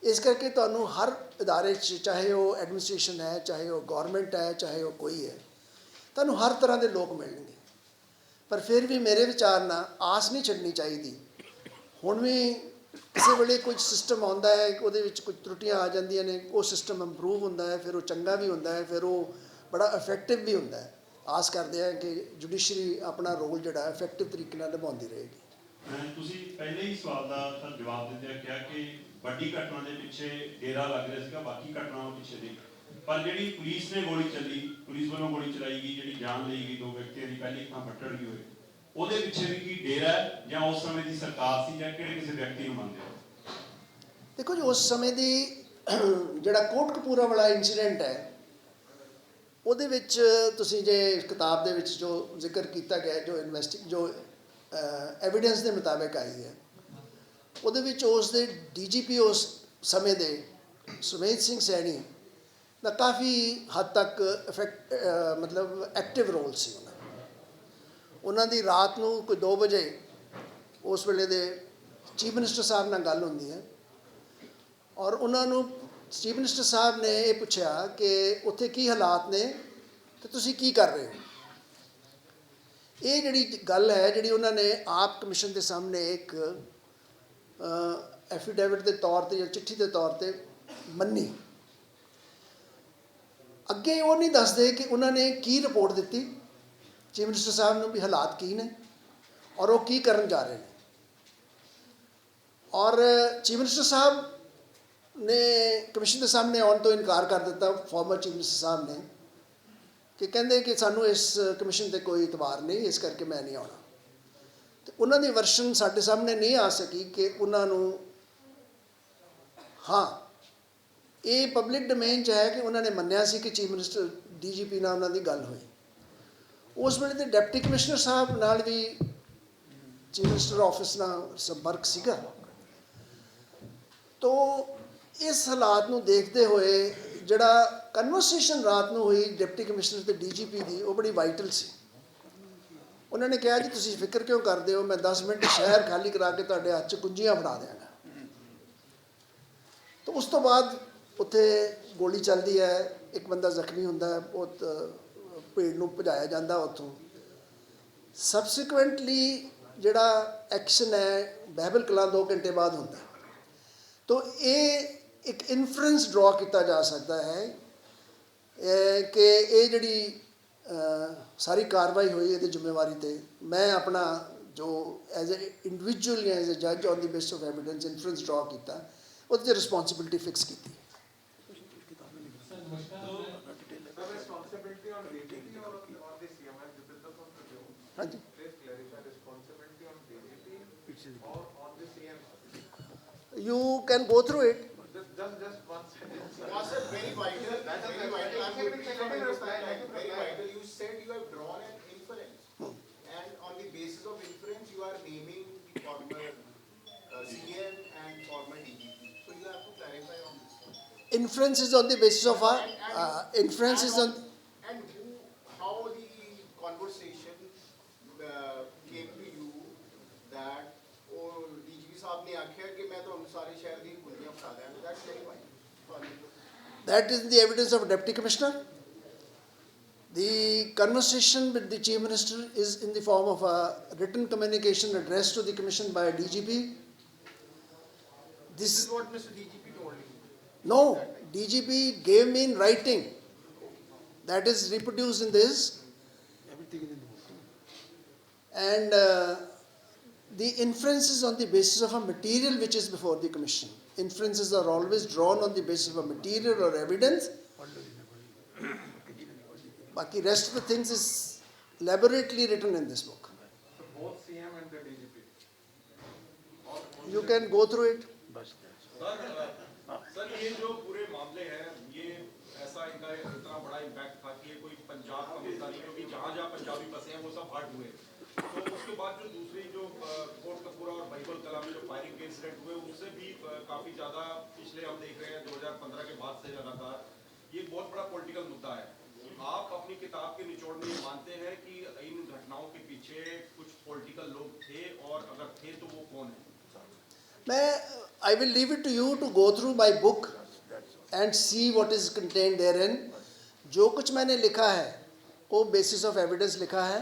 ਇਸ ਕਰਕੇ ਤੁਹਾਨੂੰ ਹਰ ਅਦਾਰੇ 'ਚ, ਚਾਹੇ ਉਹ ਐਡਮਿਨਿਸਟ੍ਰੇਸ਼ਨ ਹੈ, ਚਾਹੇ ਉਹ ਗੌਰਮੈਂਟ ਹੈ, ਚਾਹੇ ਉਹ ਕੋਈ ਹੈ, ਤੁਹਾਨੂੰ ਹਰ ਤਰ੍ਹਾਂ ਦੇ ਲੋਕ ਮਿਲਣਗੇ। ਪਰ ਫਿਰ ਵੀ ਮੇਰੇ ਵਿਚਾਰ ਨਾਲ ਆਸ ਨਹੀਂ ਛੱਡਣੀ ਚਾਹੀਦੀ। ਹੁਣ ਵੀ ਕਿਸੇ ਵੇਲੇ ਕੁਝ ਸਿਸਟਮ ਆਉਂਦਾ ਹੈ, ਉਹਦੇ ਵਿੱਚ ਕੁਝ ਤਰੁੱਟੀਆਂ ਆ ਜਾਂਦੀਆਂ ਨੇ, ਉਹ ਸਿਸਟਮ ਇੰਪਰੂਵ ਹੁੰਦਾ ਹੈ, ਫਿਰ ਉਹ ਚੰਗਾ ਵੀ ਹੁੰਦਾ ਹੈ, ਫਿਰ ਉਹ ਬੜਾ ਇਫੈਕਟਿਵ ਵੀ ਹੁੰਦਾ ਹੈ। ਆਸ ਕਰਦੇ ਹਾਂ ਕਿ ਜੁਡੀਸ਼ਰੀ ਆਪਣਾ ਰੋਲ ਜਿਹੜਾ ਇਫੈਕਟਿਵ ਤਰੀਕੇ ਨਾਲ ਨਿਭਾਉਂਦੀ ਰਹੇਗੀ। ਤੁਸੀਂ ਪਹਿਲੇ ਹੀ ਸਵਾਲ ਦਾ ਤਾਂ ਜਵਾਬ ਦਿੰਦਿਆਂ ਕਿਹਾ ਕਿ ਵੱਡੀ ਘਟਨਾ ਦੇ ਪਿੱਛੇ ਡੇਰਾ ਲੱਗ ਰਿਹਾ ਸੀਗਾ, ਬਾਕੀ ਘਟਨਾਵਾਂ ਪਿੱਛੇ ਨਹੀਂ। ਪਰ ਜਿਹੜੀ ਪੁਲਿਸ ਨੇ ਗੋਲੀ ਚੱਲੀ, ਪੁਲਿਸ ਵੱਲੋਂ ਗੋਲੀ ਚਲਾਈ ਗਈ, ਜਿਹੜੀ ਜਾਨ ਲਈ ਗਈ 2 ਵਿਅਕਤੀਆਂ ਦੀ, ਪਹਿਲੀ ਥਾਂ ਫੱਟੜ ਵੀ ਹੋਏ, ਉਹਦੇ ਪਿੱਛੇ ਵੀ ਕੀ ਡੇਰਾ ਹੈ ਜਾਂ ਉਸ ਸਮੇਂ ਦੀ ਸਰਕਾਰ ਸੀ ਜਾਂ ਕਿਹੜੇ ਕਿਸੇ ਵਿਅਕਤੀ ਨੂੰ ਮੰਨਦੇ ਹੋ? ਦੇਖੋ ਜੀ, ਉਸ ਸਮੇਂ ਦੀ ਜਿਹੜਾ ਕੋਟਕਪੂਰਾ ਵਾਲਾ ਇਨਸੀਡੈਂਟ ਹੈ, ਉਹਦੇ ਵਿੱਚ ਤੁਸੀਂ ਜੇ ਕਿਤਾਬ ਦੇ ਵਿੱਚ ਜੋ ਜ਼ਿਕਰ ਕੀਤਾ ਗਿਆ, ਜੋ ਐਵੀਡੈਂਸ ਦੇ ਮੁਤਾਬਿਕ ਆਈ ਹੈ, ਉਹਦੇ ਵਿੱਚ ਉਸ ਦੇ ਡੀਜੀਪੀ ਉਸ ਸਮੇਂ ਦੇ ਸੁਮੇਧ ਸਿੰਘ ਸੈਣੀ ਦਾ ਕਾਫੀ ਹੱਦ ਤੱਕ ਮਤਲਬ ਐਕਟਿਵ ਰੋਲ ਸੀ। ਉਹਨਾਂ ਦੀ ਰਾਤ ਨੂੰ ਕੋਈ 2 ਵਜੇ ਉਸ ਵੇਲੇ ਦੇ ਚੀਫ ਮਿਨਿਸਟਰ ਸਾਹਿਬ ਨਾਲ ਗੱਲ ਹੁੰਦੀ ਹੈ, ਔਰ ਉਹਨਾਂ ਨੂੰ ਚੀਫ ਮਿਨਿਸਟਰ ਸਾਹਿਬ ਨੇ ਇਹ ਪੁੱਛਿਆ ਕਿ ਉੱਥੇ ਕੀ ਹਾਲਾਤ ਨੇ ਤੇ ਤੁਸੀਂ ਕੀ ਕਰ ਰਹੇ ਹੋ। ਇਹ ਜਿਹੜੀ ਗੱਲ ਹੈ, ਜਿਹੜੀ ਉਹਨਾਂ ਨੇ ਆਪ ਕਮਿਸ਼ਨ ਦੇ ਸਾਹਮਣੇ ਇੱਕ ਐਫੀਡੇਵਿਟ ਦੇ ਤੌਰ ਤੇ ਜਾਂ ਚਿੱਠੀ ਦੇ ਤੌਰ ਤੇ ਮੰਨੀ। ਅੱਗੇ ਉਹ ਨਹੀਂ ਦੱਸਦੇ ਕਿ ਉਹਨਾਂ ਨੇ ਕੀ ਰਿਪੋਰਟ ਦਿੱਤੀ ਚੀਫ ਮਿਨਿਸਟਰ ਸਾਹਿਬ ਨੂੰ ਵੀ ਹਾਲਾਤ ਕੀ ਨੇ ਔਰ ਉਹ ਕੀ ਕਰਨ ਜਾ ਰਹੇ ਨੇ। ਔਰ ਚੀਫ ਮਿਨਿਸਟਰ ਸਾਹਿਬ ਨੇ ਕਮਿਸ਼ਨ ਦੇ ਸਾਹਮਣੇ ਆਉਣ ਤੋਂ ਇਨਕਾਰ ਕਰ ਦਿੱਤਾ, ਫਾਰਮਰ ਚੀਫ ਮਿਨਿਸਟਰ ਸਾਹਿਬ ਨੇ, ਕਿ ਕਹਿੰਦੇ ਕਿ ਸਾਨੂੰ ਇਸ ਕਮਿਸ਼ਨ 'ਤੇ ਕੋਈ ਇਤਬਾਰ ਨਹੀਂ, ਇਸ ਕਰਕੇ ਮੈਂ ਨਹੀਂ ਆਉਣਾ। ਅਤੇ ਉਹਨਾਂ ਦੀ ਵਰਸ਼ਨ ਸਾਡੇ ਸਾਹਮਣੇ ਨਹੀਂ ਆ ਸਕੀ ਕਿ ਉਹਨਾਂ ਨੂੰ, ਹਾਂ ਇਹ ਪਬਲਿਕ ਡੋਮੇਨ 'ਚ ਹੈ ਕਿ ਉਹਨਾਂ ਨੇ ਮੰਨਿਆ ਸੀ ਕਿ ਚੀਫ ਮਿਨਿਸਟਰ ਡੀਜੀਪੀ ਨਾਲ ਉਹਨਾਂ ਦੀ ਗੱਲ ਹੋਈ। ਉਸ ਵੇਲੇ ਦੇ ਡਿਪਟੀ ਕਮਿਸ਼ਨਰ ਸਾਹਿਬ ਨਾਲ ਵੀ ਚੀਫ ਮਿਨਿਸਟਰ ਆਫਿਸ ਨਾਲ ਸੰਪਰਕ ਸੀਗਾ। ਤੋ ਇਸ ਹਾਲਾਤ ਨੂੰ ਦੇਖਦੇ ਹੋਏ ਜਿਹੜਾ ਕਨਵਰਸੇਸ਼ਨ ਰਾਤ ਨੂੰ ਹੋਈ ਡਿਪਟੀ ਕਮਿਸ਼ਨਰ ਤੇ ਡੀਜੀਪੀ ਦੀ, ਉਹ ਬੜੀ ਵਾਈਟਲ ਸੀ। ਉਹਨਾਂ ਨੇ ਕਿਹਾ ਜੀ ਤੁਸੀਂ ਫਿਕਰ ਕਿਉਂ ਕਰਦੇ ਹੋ, ਮੈਂ 10 ਮਿੰਟ ਸ਼ਹਿਰ ਖਾਲੀ ਕਰਾ ਕੇ ਤੁਹਾਡੇ ਹੱਥ 'ਚ ਕੁੰਜੀਆਂ ਫੜਾ ਦਿਆਂਗਾ। ਤਾਂ ਉਸ ਤੋਂ ਬਾਅਦ ਉੱਥੇ ਗੋਲੀ ਚੱਲਦੀ ਹੈ, ਇੱਕ ਬੰਦਾ ਜ਼ਖਮੀ ਹੁੰਦਾ ਹੈ, ਬਹੁਤ ਭੀੜ ਨੂੰ ਭਜਾਇਆ ਜਾਂਦਾ ਉੱਥੋਂ। ਸਬਸੀਕੁਐਂਟਲੀ ਜਿਹੜਾ ਐਕਸ਼ਨ ਹੈ ਬਹਿਬਲ ਕਲਾਂ 2 ਘੰਟੇ ਬਾਅਦ ਹੁੰਦਾ। ਤੋ ਇਹ ਇੱਕ ਇਨਫਰੈਂਸ ਡਰਾ ਕੀਤਾ ਜਾ ਸਕਦਾ ਹੈ ਕਿ ਇਹ ਜਿਹੜੀ ਸਾਰੀ ਕਾਰਵਾਈ ਹੋਈ ਇਹਦੀ ਜ਼ਿੰਮੇਵਾਰੀ 'ਤੇ ਮੈਂ ਆਪਣਾ ਜੋ ਐਜ਼ ਏ ਇੰਡੀਵਿਜੂਅਲ ਜਾਂ ਐਜ਼ ਏ ਜੱਜ on the base of evidence inference draw ਕੀਤਾ, ਉਹਦੇ 'ਤੇ ਰਿਸਪੌਂਸਿਬਿਲਿਟੀ ਫਿਕਸ ਕੀਤੀ। ਹਾਂਜੀ, you can go through it. Just one sentence. Was it very vital? That's very vital. I'm very vital. You said you have drawn an inference, and on the basis of inference, you are naming the former CM and former DGP. So you have to clarify on this one. Inference is on the basis of inference is on. And how the conversation came to you that DGP ਸਾਹਿਬ ਨੇ ਆਖਿਆ ਕਿ ਮੈਂ ਤੁਹਾਨੂੰ ਸਾਰੇ ਸ਼ਹਿਰ ਦੀਆਂ ਕੁੰਡੀਆਂ ਫੜਾ ਦਿਆਂਗਾ, that's very fine. That is the evidence of Deputy Commissioner. The conversation with the Chief Minister is in the form of a written communication addressed to the Commission by a DGP. This This is is what Mr. DGP told you. no, DGP gave me in writing. That is reproduced in this. And the inferences on the basis of a material which is before the Commission. Inferences are always drawn on the basis of a material or evidence. Baki rest of the things is elaborately written in this book. both CM and the DGP. You can go through it. Sir ये जो पूरे मामले हैं ये ऐसा इनका इतना बड़ा इम्पैक्ट था कि ये कोई पंजाब का मुद्दा नहीं, क्योंकि जहाँ जहाँ पंजाबी बसे हैं वो सब हट हुए। तो उसके बाद जो दूसरी जो कोटकपूरा और बहिबल कला में जो फायरिंग के इंसिडेंट हुए उससे भी काफी ज्यादा पिछले हम देख रहे हैं 2015 के बाद से लगातार ये बहुत बड़ा पॉलिटिकल मुद्दा है। आप अपनी किताब के निचोड़ में ये मानते हैं कि इन घटनाओं के पीछे कुछ पॉलिटिकल लोग थे, और अगर थे तो वो कौन है? I will leave it to you to go through my book and see what is contained therein. जो कुछ मैंने लिखा है वो बेसिस ऑफ एविडेंस लिखा है।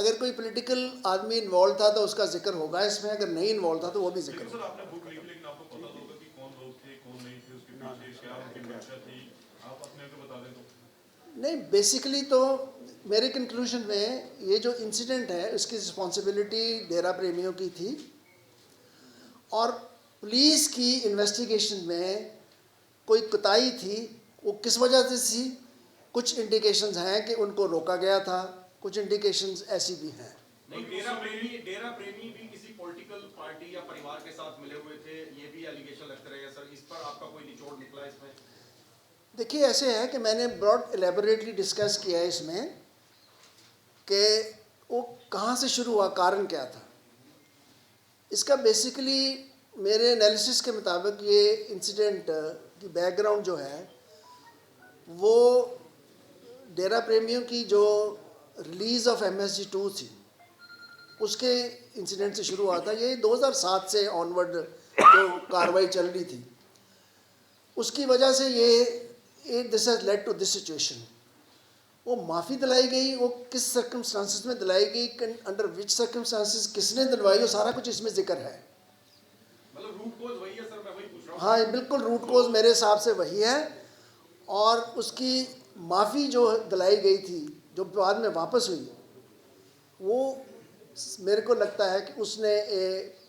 अगर कोई पॉलिटिकल आदमी इन्वॉल्व था तो उसका जिक्र होगा इसमें, अगर नहीं इन्वॉल्व था तो वो भी जिक्र लेकिन होगा। सर आपने बुक लिखी, लेकिन आपको पता तो होगा कि कौन लोग थे कौन नहीं थे, उसके पीछे क्या उनकी मंशा थी, आप अपने को बता दें तो। नहीं, बेसिकली तो मेरे कंक्लूजन में ये जो इंसिडेंट है उसकी रिस्पॉन्सिबिलिटी डेरा प्रेमियों की थी, और पुलिस की इन्वेस्टिगेशन में कोई कोताही थी, वो किस वजह से थी। कुछ इंडिकेशंस हैं कि उनको रोका गया था, कुछ इंडिकेशंस ऐसी भी हैं। नहीं, डेरा प्रेमी भी किसी पॉलिटिकल पार्टी या परिवार के साथ मिले हुए थे, ये भी एलिगेशन लगते रहे सर। इस पर आपका कोई निचोड़ निकला इसमें? देखिए, ऐसे है कि मैंने ब्रॉड एलेबोरेटली डिस्कस किया है इसमें कि वो कहाँ से शुरू हुआ, कारण क्या था। इसका बेसिकली मेरे एनालिसिस के मुताबिक ये इंसिडेंट की बैकग्राउंड जो है वो डेरा प्रेमियों की जो रिलीज़ ऑफ MSG 2 थी उसके इंसिडेंट से शुरू हुआ था। ये 2007 से ऑनवर्ड जो कार्रवाई चल रही थी उसकी वजह से ये this has led to this situation. वो माफ़ी दिलाई गई, वो किस सर्कमस्टांसिस में दिलाई गई, अंडर विच सर्कमस्टांसिस किसने दिलवाई, वो सारा कुछ इसमें जिक्र है। मतलब रूट कोज वही है सर, मैं वही पूछ रहा हूँ। हाँ, बिल्कुल रूट कोज मेरे हिसाब से वही है, और उसकी माफ़ी जो दिलाई गई थी जो बाद में वापस हुई, वो मेरे को लगता है कि उसने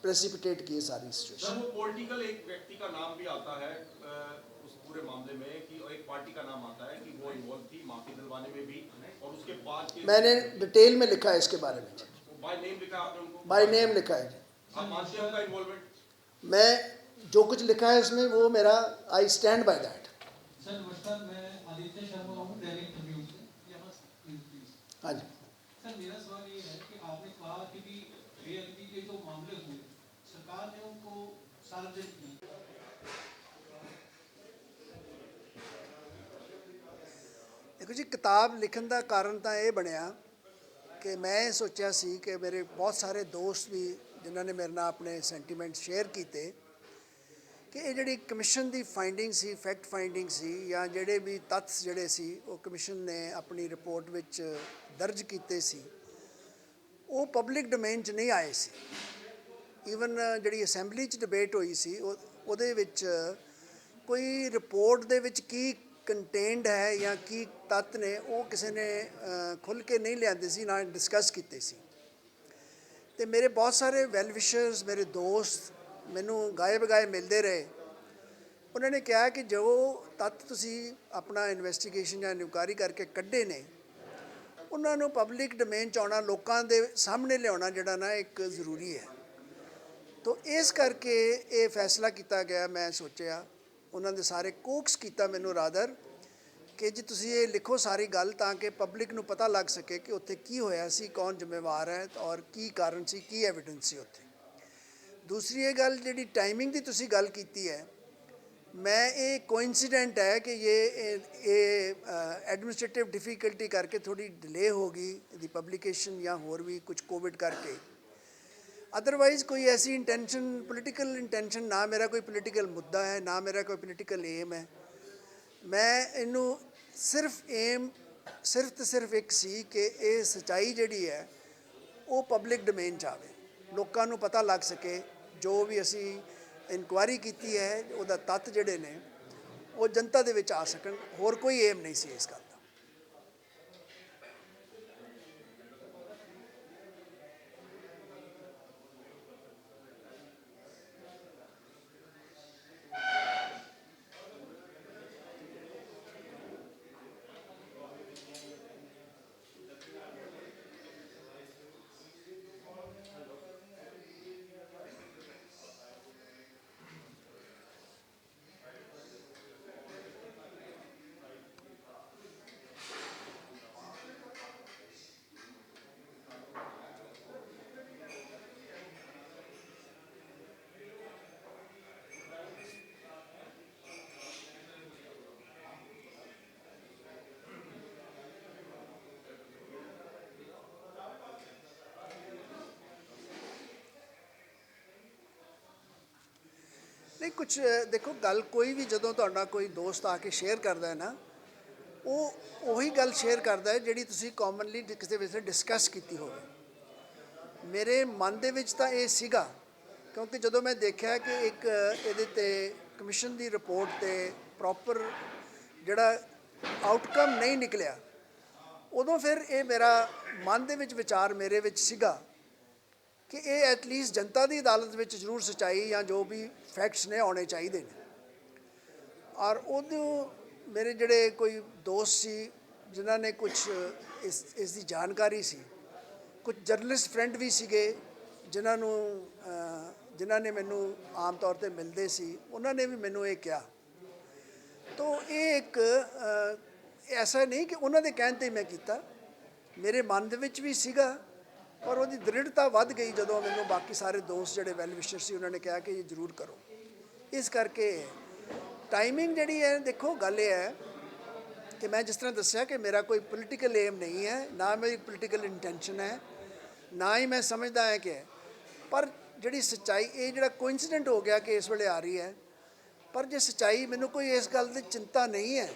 प्रेसिपिटेट की सारी सिचुएशन। सर वो पॉलिटिकल एक व्यक्ति का नाम भी आता है उस पूरे मामले में, कि एक पार्टी का नाम आता है कि वो इन्वॉल्व थी माफी दिलवाने में भी, और उसके बाद मैंने डिटेल में लिखा है इसके बारे में। बाय नेम लिखा आपने उनको? बाय नेम लिखा है। आप मानते हैं उनका इन्वॉल्वमेंट? मैं जो कुछ लिखा है उसमें वो मेरा I stand by that. Sir नमस्कार, मैं आदित्य शर्मा हूँ दैनिक ट्रिब्यून से। यहाँ प्लीज। हाँ जी सर, मेरा सवाल ये है कि आपने कहा कि भी रियलिटी के जो मामले हुए सरकार ने उनको सार्वजनिक किया। देखो जी, किताब लिखन का कारण तो यह बनया कि मैं सोचा सी कि मेरे बहुत सारे दोस्त भी जिन्होंने मेरे नाल अपने सेंटीमेंट शेयर किए कि ये जी कमिशन की फाइंडिंग सी, फैक्ट फाइंडिंग सी, या जोड़े भी तत्थ जोड़े सी वो कमिशन ने अपनी रिपोर्ट में दर्ज किए सी, वो पब्लिक डोमेन च नहीं आए सी। ईवन जी असैंबली डिबेट हुई सी उहदे विच कोई रिपोर्ट दे विच की कंटेंड है या की तत्त ने वो किसी ने खुल के नहीं लियाते सी, ना डिस्कस किए सी। तो मेरे बहुत सारे वैल विशर्स, मेरे दोस्त मैनू गाए बगाए मिलते रहे। उन्होंने कहा कि जो तत्त तुसी अपना इन्वेस्टिगेशन या इनक्वायरी करके कढ़े ने उन्होंने पब्लिक डोमेन च आना, लोगों के सामने लिया जोड़ा ना एक ज़रूरी है। तो इस करके ये फैसला किया गया। मैं सोचा उन्होंने सारे कोक्स किया मैनू रादर कि जी तुसी ये लिखो सारी गल ताकि पब्लिक नू पता लग सके कि उत्थे की होया सी, कौन जिम्मेवार है और की कारण सी, की एविडेंस सी उत्थे। दूसरी ये गल जी टाइमिंग की तुसी गल कीती है, मैं ये कोइंसिडेंट है कि ये एडमिनिस्ट्रेटिव डिफिकल्टी करके थोड़ी डिले हो गई दी पब्लिकेशन या होर भी कुछ कोविड करके। अदरवाइज कोई ऐसी इंटेंशन, पॉलिटिकल इंटेंशन, ना मेरा कोई पॉलिटिकल मुद्दा है, ना मेरा कोई पॉलिटिकल एम है। मैं इनू सिर्फ एम सिर्फ तो सिर्फ एक सी कि ये सच्चाई जिहड़ी है वो पब्लिक डोमेन च आवे, लोकां नू पता लग सके। जो भी असी इनकुआरी कीती है ਉਹਦਾ तत्त जिहड़े ने वो जनता दे विच आ सकन, होर कोई एम नहीं सी इस गल दा। नहीं कुछ देखो, गल कोई भी जदों तुहाडा कोई दोस्त आके शेयर करता है ना, वो ਉਹੀ ਗੱਲ शेयर करता है ਜਿਹੜੀ ਤੁਸੀਂ ਕਾਮਨਲੀ ਕਿਸੇ ਵਿੱਚ डिस्कस ਕੀਤੀ ਹੋਵੇ। ਮੇਰੇ ਮਨ ਦੇ ਵਿੱਚ ਤਾਂ ਇਹ ਸੀਗਾ, ਕਿਉਂਕਿ ਜਦੋਂ ਮੈਂ ਦੇਖਿਆ ਕਿ ਇੱਕ ਇਹਦੇ ਤੇ ਕਮਿਸ਼ਨ ਦੀ ਰਿਪੋਰਟ ਤੇ ਪ੍ਰੋਪਰ ਜਿਹੜਾ ਆਊਟਕਮ ਨਹੀਂ ਨਿਕਲਿਆ, ਉਦੋਂ ਫਿਰ ਇਹ ਮੇਰਾ ਮਨ ਦੇ ਵਿੱਚ ਵਿਚਾਰ ਮੇਰੇ ਵਿੱਚ ਸੀਗਾ ਕਿ ਇਹ ਐਟਲੀਸਟ ਜਨਤਾ ਦੀ ਅਦਾਲਤ ਵਿੱਚ ਜ਼ਰੂਰ ਸੱਚਾਈ ਜਾਂ ਜੋ ਵੀ ਫੈਕਟਸ ਨੇ ਆਉਣੇ ਚਾਹੀਦੇ ਨੇ। ਔਰ ਉਦੋਂ ਮੇਰੇ ਜਿਹੜੇ ਕੋਈ ਦੋਸਤ ਸੀ ਜਿਨ੍ਹਾਂ ਨੇ ਕੁਛ ਇਸ ਦੀ ਜਾਣਕਾਰੀ ਸੀ, ਕੁਝ ਜਰਨਲਿਸਟ ਫਰੈਂਡ ਵੀ ਸੀਗੇ ਜਿਨ੍ਹਾਂ ਨੇ ਮੈਨੂੰ ਆਮ ਤੌਰ ਤੇ ਮਿਲਦੇ ਸੀ, ਉਹਨਾਂ ਨੇ ਵੀ ਮੈਨੂੰ ਇਹ ਕਿਹਾ। ਤਾਂ ਇਹ ਇੱਕ ਐਸਾ ਨਹੀਂ ਕਿ ਉਹਨਾਂ ਦੇ ਕਹਿਣ 'ਤੇ ਮੈਂ ਕੀਤਾ, ਮੇਰੇ ਮਨ ਦੇ ਵਿੱਚ ਵੀ ਸੀਗਾ, ਪਰ ਉਹਦੀ ਦ੍ਰਿੜਤਾ ਵੱਧ ਗਈ ਜਦੋਂ ਮੈਨੂੰ ਬਾਕੀ ਸਾਰੇ ਦੋਸਤ ਜਿਹੜੇ ਵੈਲ ਵਿਸ਼ਰ ਸੀ ਉਹਨਾਂ ਨੇ ਕਿਹਾ ਕਿ ਇਹ ਜ਼ਰੂਰ ਕਰੋ। ਇਸ ਕਰਕੇ ਟਾਈਮਿੰਗ ਜਿਹੜੀ ਹੈ, ਦੇਖੋ ਗੱਲ ਇਹ ਹੈ ਕਿ ਮੈਂ ਜਿਸ ਤਰ੍ਹਾਂ ਦੱਸਿਆ ਕਿ ਮੇਰਾ ਕੋਈ ਪੋਲੀਟੀਕਲ ਏਮ ਨਹੀਂ ਹੈ, ਨਾ ਮੇਰੀ ਪੋਲੀਟੀਕਲ ਇੰਟੈਂਸ਼ਨ ਹੈ, ਨਾ ਹੀ ਮੈਂ ਸਮਝਦਾ ਹੈ ਕਿ, ਪਰ ਜਿਹੜੀ ਸੱਚਾਈ, ਇਹ ਜਿਹੜਾ ਕੋਇੰਸੀਡੈਂਟ ਹੋ ਗਿਆ ਕਿ ਇਸ ਵੇਲੇ ਆ ਰਹੀ ਹੈ, ਪਰ ਜੇ ਸੱਚਾਈ, ਮੈਨੂੰ ਕੋਈ ਇਸ ਗੱਲ ਦੀ ਚਿੰਤਾ ਨਹੀਂ ਹੈ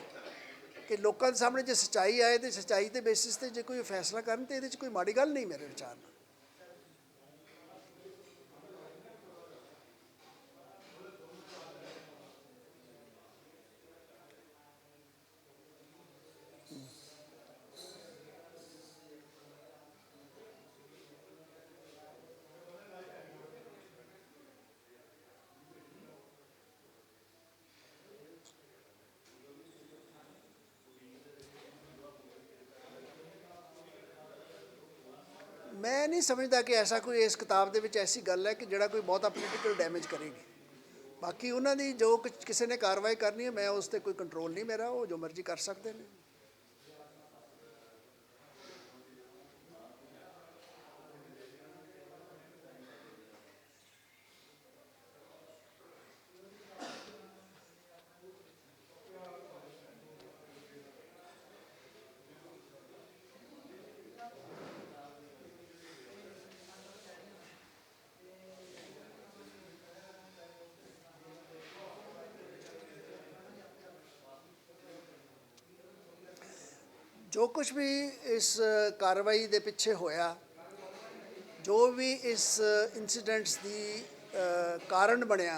ਕਿ ਲੋਕਾਂ ਦੇ ਸਾਹਮਣੇ ਜੇ ਸੱਚਾਈ ਆਏ ਤੇ ਸੱਚਾਈ ਦੇ ਬੇਸਿਸ ਤੇ ਜੇ ਕੋਈ ਫੈਸਲਾ ਕਰਨ ਤੇ ਇਹਦੇ 'ਚ ਕੋਈ ਮਾੜੀ ਗੱਲ ਨਹੀਂ ਮੇਰੇ ਵਿਚਾਰ ਨਾਲ। मैं नहीं समझता कि ऐसा कोई इस किताब के विच ऐसी गल है कि जिहड़ा कोई बहुता पोलीटिकल डैमेज करेगी। बाकी उन्होंने जो कुछ किसी ने कार्रवाई करनी है, मैं उस पर कोई कंट्रोल नहीं मेरा, वो जो मर्जी कर सकते हैं। जो कुछ भी इस कार्रवाई के पिछे होया, जो भी इस इंसीडेंट्स की कारण बनया,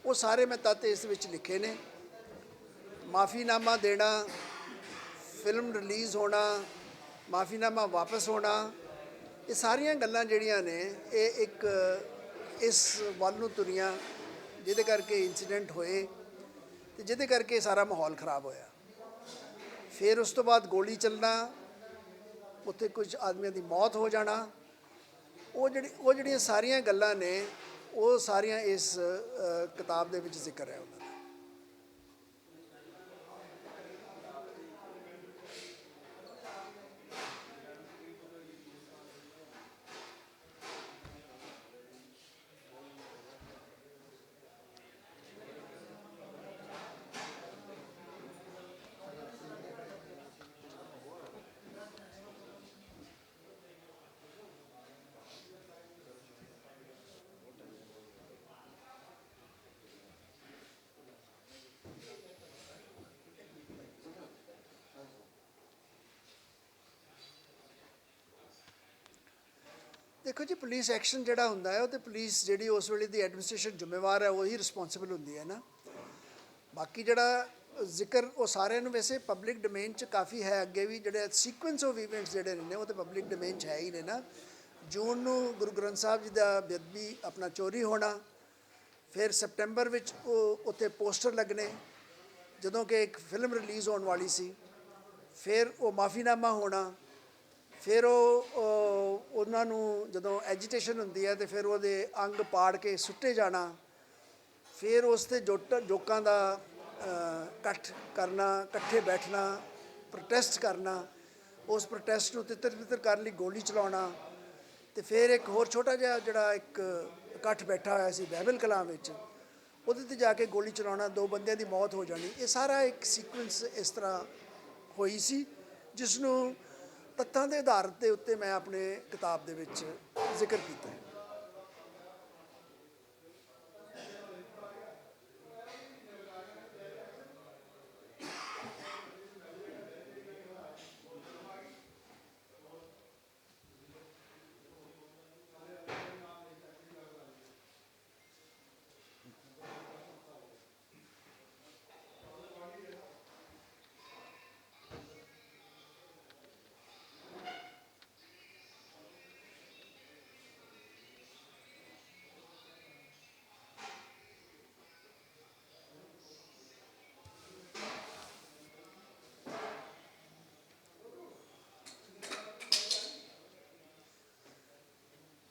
वो सारे मैं तत्त इस विच लिखे ने। माफ़ीनामा देना, फिल्म रिलीज़ होना, माफ़ीनामा वापस होना, ये सारिया गल्लां जिहड़ियां ने ये एक इस वल नूं तुरियां, जिहदे करके इंसीडेंट होए ते जिहदे करके सारा माहौल खराब होया। फिर उस तो बाद गोली चलना, उत्थे कुछ आदमियों की मौत हो जाना, वो जिहड़ियां सारियां गल्लां ने वो सारियां इस किताब दे विच जिक्र है। उन्हां दा ਦੇਖੋ ਜੀ, ਪੁਲਿਸ ਐਕਸ਼ਨ ਜਿਹੜਾ ਹੁੰਦਾ ਹੈ ਉਹ ਤੇ ਪੁਲਿਸ ਜਿਹੜੀ ਉਸ ਵੇਲੇ ਦੀ ਐਡਮਿਨਿਸਟ੍ਰੇਸ਼ਨ ਜ਼ਿੰਮੇਵਾਰ ਹੈ, ਉਹੀ ਰਿਸਪੌਂਸਿਬਲ ਹੁੰਦੀ ਹੈ ਨਾ। ਬਾਕੀ ਜਿਹੜਾ ਜ਼ਿਕਰ ਉਹ ਸਾਰਿਆਂ ਨੂੰ ਵੈਸੇ ਪਬਲਿਕ ਡੋਮੇਨ 'ਚ ਕਾਫੀ ਹੈ, ਅੱਗੇ ਵੀ ਜਿਹੜੇ ਸੀਕੁਐਂਸ ਆਫ ਇਵੈਂਟਸ ਜਿਹੜੇ ਨੇ ਉਹ ਤਾਂ ਪਬਲਿਕ ਡੋਮੇਨ 'ਚ ਹੈ ਹੀ ਨੇ ਨਾ। ਜੂਨ ਨੂੰ ਗੁਰੂ ਗ੍ਰੰਥ ਸਾਹਿਬ ਜੀ ਦਾ ਬੇਅਦਬੀ ਆਪਣਾ ਚੋਰੀ ਹੋਣਾ, ਫਿਰ ਸਪਟੈਂਬਰ ਵਿੱਚ ਉਹ ਉੱਥੇ ਪੋਸਟਰ ਲੱਗਣੇ ਜਦੋਂ ਕਿ ਇੱਕ ਫਿਲਮ ਰਿਲੀਜ਼ ਹੋਣ ਵਾਲੀ ਸੀ, ਫਿਰ ਉਹ ਮਾਫੀਨਾਮਾ ਹੋਣਾ, ਫਿਰ ਉਹਨਾਂ ਨੂੰ ਜਦੋਂ ਐਜੀਟੇਸ਼ਨ ਹੁੰਦੀ ਹੈ ਤਾਂ ਫਿਰ ਉਹਦੇ ਅੰਗ ਪਾੜ ਕੇ ਸੁੱਟੇ ਜਾਣਾ, ਫਿਰ ਉਸ 'ਤੇ ਜੋਕਾਂ ਦਾ ਇਕੱਠ ਕਰਨਾ, ਇਕੱਠੇ ਬੈਠਣਾ, ਪ੍ਰੋਟੈਸਟ ਕਰਨਾ, ਉਸ ਪ੍ਰੋਟੈਸਟ ਨੂੰ ਤਿੱਤਰ ਬਿੱਤਰ ਕਰਨ ਲਈ ਗੋਲੀ ਚਲਾਉਣਾ, ਅਤੇ ਫਿਰ ਇੱਕ ਹੋਰ ਛੋਟਾ ਜਿਹਾ ਜਿਹੜਾ ਇੱਕ ਇਕੱਠ ਬੈਠਾ ਹੋਇਆ ਸੀ ਬਹਿਬਲ ਕਲਾਂ ਵਿੱਚ, ਉਹਦੇ 'ਤੇ ਜਾ ਕੇ ਗੋਲੀ ਚਲਾਉਣਾ, 2 ਬੰਦਿਆਂ ਦੀ ਮੌਤ ਹੋ ਜਾਣੀ। ਇਹ ਸਾਰਾ ਇੱਕ ਸੀਕੁਐਂਸ ਇਸ ਤਰ੍ਹਾਂ ਹੋਈ ਸੀ, ਜਿਸ ਨੂੰ ਤੱਥਾਂ ਦੇ ਆਧਾਰ ਦੇ ਉੱਤੇ ਮੈਂ ਆਪਣੇ ਕਿਤਾਬ ਦੇ ਵਿੱਚ ਜ਼ਿਕਰ ਕੀਤਾ ਹੈ।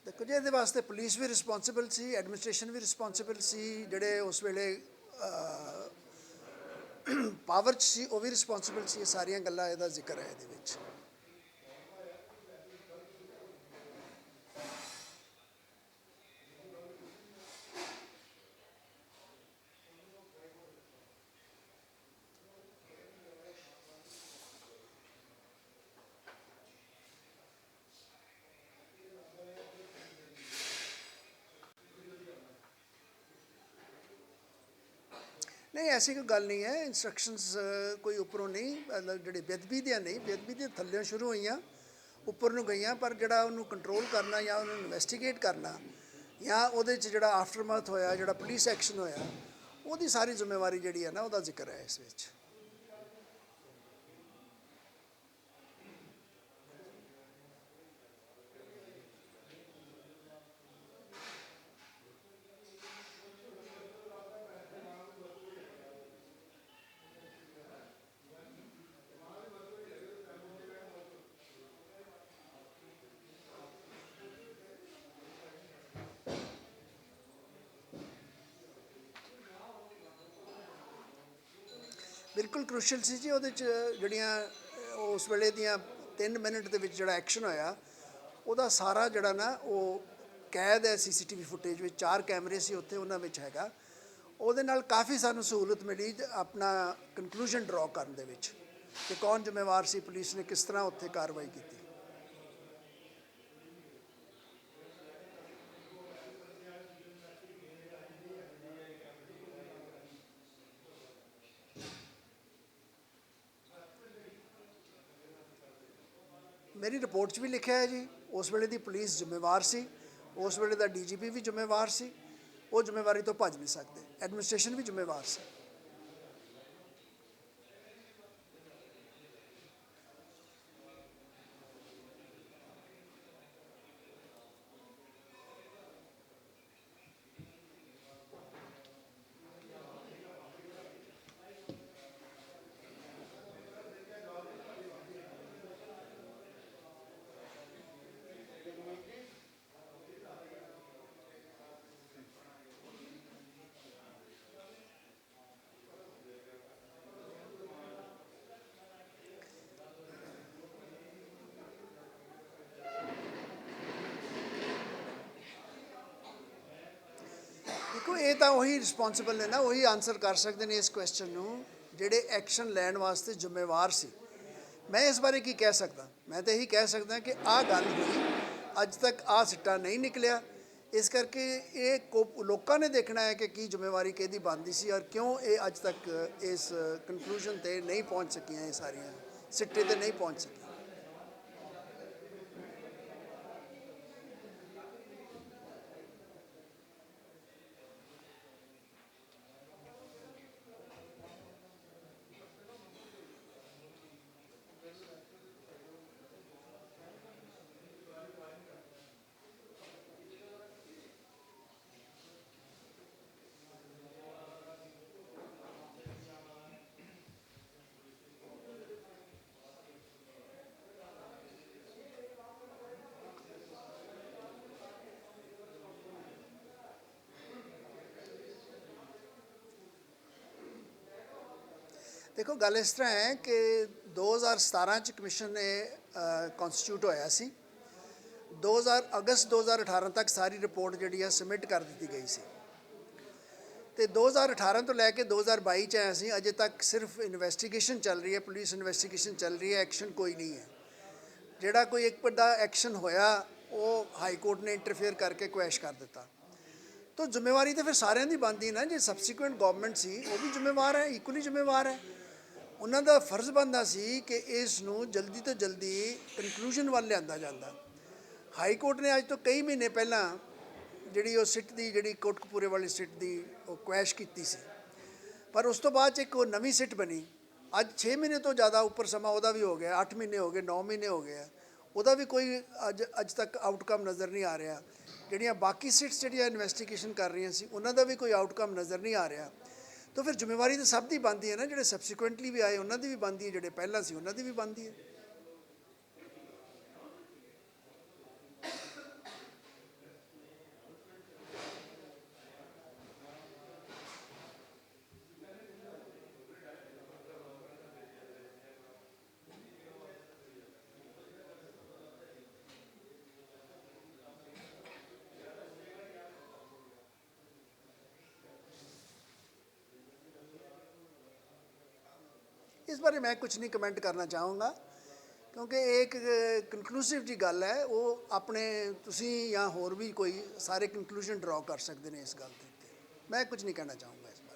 ਦੇਖੋ ਜੀ, ਇਹਦੇ ਵਾਸਤੇ ਪੁਲਿਸ ਵੀ ਰਿਸਪੌਂਸਿਬਲ ਸੀ, ਐਡਮਿਨਿਸਟ੍ਰੇਸ਼ਨ ਵੀ ਰਿਸਪੌਂਸਿਬਲ ਸੀ, ਜਿਹੜੇ ਉਸ ਵੇਲੇ ਪਾਵਰ 'ਚ ਸੀ ਉਹ ਵੀ ਰਿਸਪੌਂਸਿਬਲ ਸੀ। ਇਹ ਸਾਰੀਆਂ ਗੱਲਾਂ ਇਹਦਾ ਜ਼ਿਕਰ ਹੈ ਇਹਦੇ ਵਿੱਚ। नहीं, ऐसी कोई गल नहीं है। इंस्ट्रक्शंस कोई उपरों नहीं, मतलब ਜਿਹੜੇ ਬੇਅਦਬੀ ਦੀਆਂ ਨਹੀਂ, ਬੇਅਦਬੀ ਦੀਆਂ ਥੱਲਿਓਂ ਸ਼ੁਰੂ ਹੋਈਆਂ, ਉੱਪਰ ਨੂੰ ਗਈਆਂ, ਪਰ ਜਿਹੜਾ ਉਹਨੂੰ ਕੰਟਰੋਲ ਕਰਨਾ ਜਾਂ ਉਹਨੂੰ ਇਨਵੈਸਟੀਗੇਟ ਕਰਨਾ ਜਾਂ ਉਹਦੇ 'ਚ ਜਿਹੜਾ ਆਫਟਰਮੈਥ ਹੋਇਆ, ਜਿਹੜਾ ਪੁਲਿਸ ਐਕਸ਼ਨ ਹੋਇਆ, ਉਹਦੀ ਸਾਰੀ ਜ਼ਿੰਮੇਵਾਰੀ ਜਿਹੜੀ ਹੈ ਨਾ ਉਹਦਾ ਜ਼ਿਕਰ ਹੈ ਇਸ ਵਿੱਚ। ਬਿਲਕੁਲ ਕ੍ਰੂਸ਼ਲ ਸੀ ਜੀ। ਉਹਦੇ 'ਚ ਜਿਹੜੀਆਂ ਉਸ ਵੇਲੇ ਦੀਆਂ 3 ਮਿੰਟ ਦੇ ਵਿੱਚ ਜਿਹੜਾ ਐਕਸ਼ਨ ਹੋਇਆ, ਉਹਦਾ ਸਾਰਾ ਜਿਹੜਾ ਨਾ ਉਹ ਕੈਦ ਹੈ CCTV ਫੁਟੇਜ ਵਿੱਚ। 4 ਕੈਮਰੇ ਸੀ ਉੱਥੇ, ਉਹਨਾਂ ਵਿੱਚ ਹੈਗਾ। ਉਹਦੇ ਨਾਲ ਕਾਫੀ ਸਾਨੂੰ ਸਹੂਲਤ ਮਿਲੀ ਆਪਣਾ ਕਨਕਲੂਜਨ ਡਰਾ ਕਰਨ ਦੇ ਵਿੱਚ ਕਿ ਕੌਣ ਜ਼ਿੰਮੇਵਾਰ ਸੀ, ਪੁਲਿਸ ਨੇ ਕਿਸ ਤਰ੍ਹਾਂ ਉੱਥੇ ਕਾਰਵਾਈ ਕੀਤੀ। ਮੇਰੀ ਰਿਪੋਰਟ 'ਚ ਵੀ ਲਿਖਿਆ ਹੈ ਜੀ, ਉਸ ਵੇਲੇ ਦੀ ਪੁਲਿਸ ਜ਼ਿੰਮੇਵਾਰ ਸੀ, ਉਸ ਵੇਲੇ ਦਾ DGP ਵੀ ਜ਼ਿੰਮੇਵਾਰ ਸੀ, ਉਹ ਜ਼ਿੰਮੇਵਾਰੀ ਤੋਂ ਭੱਜ ਨਹੀਂ ਸਕਦੇ। ਐਡਮਿਨਿਸਟ੍ਰੇਸ਼ਨ ਵੀ ਜ਼ਿੰਮੇਵਾਰ ਸੀ। ਦੇਖੋ, ਇਹ ਤਾਂ ਉਹੀ ਰਿਸਪੌਂਸਿਬਲ ਨੇ ਨਾ, ਉਹੀ ਆਨਸਰ ਕਰ ਸਕਦੇ ਨੇ ਇਸ ਕੁਐਸਚਨ ਨੂੰ ਜਿਹੜੇ ਐਕਸ਼ਨ ਲੈਣ ਵਾਸਤੇ ਜ਼ਿੰਮੇਵਾਰ ਸੀ। ਮੈਂ ਇਸ ਬਾਰੇ ਕੀ ਕਹਿ ਸਕਦਾ? ਮੈਂ ਤਾਂ ਇਹੀ ਕਹਿ ਸਕਦਾ ਕਿ ਆਹ ਗੱਲ ਹੋਈ, ਅੱਜ ਤੱਕ ਆਹ ਸਿੱਟਾ ਨਹੀਂ ਨਿਕਲਿਆ। ਇਸ ਕਰਕੇ ਇਹ ਲੋਕਾਂ ਨੇ ਦੇਖਣਾ ਹੈ ਕਿ ਕੀ ਜ਼ਿੰਮੇਵਾਰੀ ਕਿਹਦੀ ਬਣਦੀ ਸੀ ਔਰ ਕਿਉਂ ਇਹ ਅੱਜ ਤੱਕ ਇਸ ਕਨਕਲੂਜਨ 'ਤੇ ਨਹੀਂ ਪਹੁੰਚ ਸਕੀਆਂ, ਇਹ ਸਾਰੀਆਂ ਸਿੱਟੇ 'ਤੇ ਨਹੀਂ ਪਹੁੰਚ ਸਕੀਆਂ। ਦੇਖੋ ਗੱਲ ਇਸ ਤਰ੍ਹਾਂ ਹੈ ਕਿ 2017 ਚ ਕਮਿਸ਼ਨ ਨੇ ਕਨਸਟੀਟਿਊਟ ਹੋਇਆ ਸੀ। ਅਗਸਤ 2018 ਤੱਕ ਸਾਰੀ ਰਿਪੋਰਟ ਜਿਹੜੀ ਆ ਸਬਮਿਟ ਕਰ ਦਿੱਤੀ ਗਈ ਸੀ ਤੇ 2018 ਤੋਂ ਲੈ ਕੇ 2022 ਚ ਆਏ ਅਸੀਂ। ਅਜੇ ਤੱਕ ਸਿਰਫ ਇਨਵੈਸਟੀਗੇਸ਼ਨ ਚੱਲ ਰਹੀ ਹੈ, ਪੁਲਿਸ ਇਨਵੈਸਟੀਗੇਸ਼ਨ ਚੱਲ ਰਹੀ ਹੈ, ਐਕਸ਼ਨ ਕੋਈ ਨਹੀਂ ਹੈ। ਜਿਹੜਾ ਕੋਈ ਇੱਕ ਵੱਡਾ ਐਕਸ਼ਨ ਹੋਇਆ ਉਹ ਹਾਈ ਕੋਰਟ ਨੇ ਇੰਟਰਫੇਅਰ ਕਰਕੇ ਕੁਐਸ਼ ਕਰ ਦਿੱਤਾ। ਤਾਂ ਜ਼ਿੰਮੇਵਾਰੀ ਤਾਂ ਫਿਰ ਸਾਰਿਆਂ ਦੀ ਬਣਦੀ ਨਾ, ਜੇ ਸਬਸੀਕੁਐਂਟ ਗਵਰਨਮੈਂਟ ਸੀ ਉਹ ਵੀ ਜ਼ਿੰਮੇਵਾਰ ਹੈ, ਇਕੁਅਲੀ ਜ਼ਿੰਮੇਵਾਰ ਹੈ। ਉਹਨਾਂ ਦਾ ਫਰਜ਼ ਬਣਦਾ ਸੀ ਕਿ ਇਸ ਨੂੰ ਜਲਦੀ ਤੋਂ ਜਲਦੀ ਕਨਕਲੂਜਨ ਵੱਲ ਲਿਆਂਦਾ ਜਾਂਦਾ। ਹਾਈ ਕੋਰਟ ਨੇ ਅੱਜ ਤੋਂ ਕਈ ਮਹੀਨੇ ਪਹਿਲਾਂ ਜਿਹੜੀ ਉਹ ਸਿੱਟ ਦੀ ਜਿਹੜੀ ਕੋਟਕਪੂਰੇ ਵਾਲੀ ਸਿੱਟ ਦੀ ਉਹ ਕੁਐਸ਼ ਕੀਤੀ ਸੀ, ਪਰ ਉਸ ਤੋਂ ਬਾਅਦ 'ਚ ਇੱਕ ਉਹ ਨਵੀਂ ਸਿੱਟ ਬਣੀ। ਅੱਜ 6 ਮਹੀਨੇ ਤੋਂ ਜ਼ਿਆਦਾ ਉੱਪਰ ਸਮਾਂ ਉਹਦਾ ਵੀ ਹੋ ਗਿਆ, 8 ਮਹੀਨੇ ਹੋ ਗਏ, 9 ਮਹੀਨੇ ਹੋ ਗਏ ਆ, ਉਹਦਾ ਵੀ ਕੋਈ ਅੱਜ ਤੱਕ ਆਊਟਕਮ ਨਜ਼ਰ ਨਹੀਂ ਆ ਰਿਹਾ। ਜਿਹੜੀਆਂ ਬਾਕੀ ਸਿਟਸ ਜਿਹੜੀਆਂ ਇਨਵੈਸਟੀਗੇਸ਼ਨ ਕਰ ਰਹੀਆਂ ਸੀ ਉਹਨਾਂ ਦਾ ਵੀ ਕੋਈ ਆਊਟਕਮ ਨਜ਼ਰ ਨਹੀਂ ਆ ਰਿਹਾ। ਤਾਂ ਫਿਰ ਜ਼ਿੰਮੇਵਾਰੀ ਤਾਂ ਸਭ ਦੀ ਬਣਦੀ ਹੈ ਨਾ, ਜਿਹੜੇ ਸਬਸੀਕੁਐਂਟਲੀ ਵੀ ਆਏ ਉਹਨਾਂ ਦੀ ਵੀ ਬਣਦੀ ਹੈ, ਜਿਹੜੇ ਪਹਿਲਾਂ ਸੀ ਉਹਨਾਂ ਦੀ ਵੀ ਬਣਦੀ ਹੈ। इस बारे मैं कुछ नहीं कमेंट करना चाहूँगा क्योंकि एक कंक्लूसिव जी गल है, वो अपने तुसी या होर भी कोई सारे कंक्लूजन ड्रॉ कर सकते हैं इस गल के उत्ते। मैं कुछ नहीं कहना चाहूँगा इस बारे।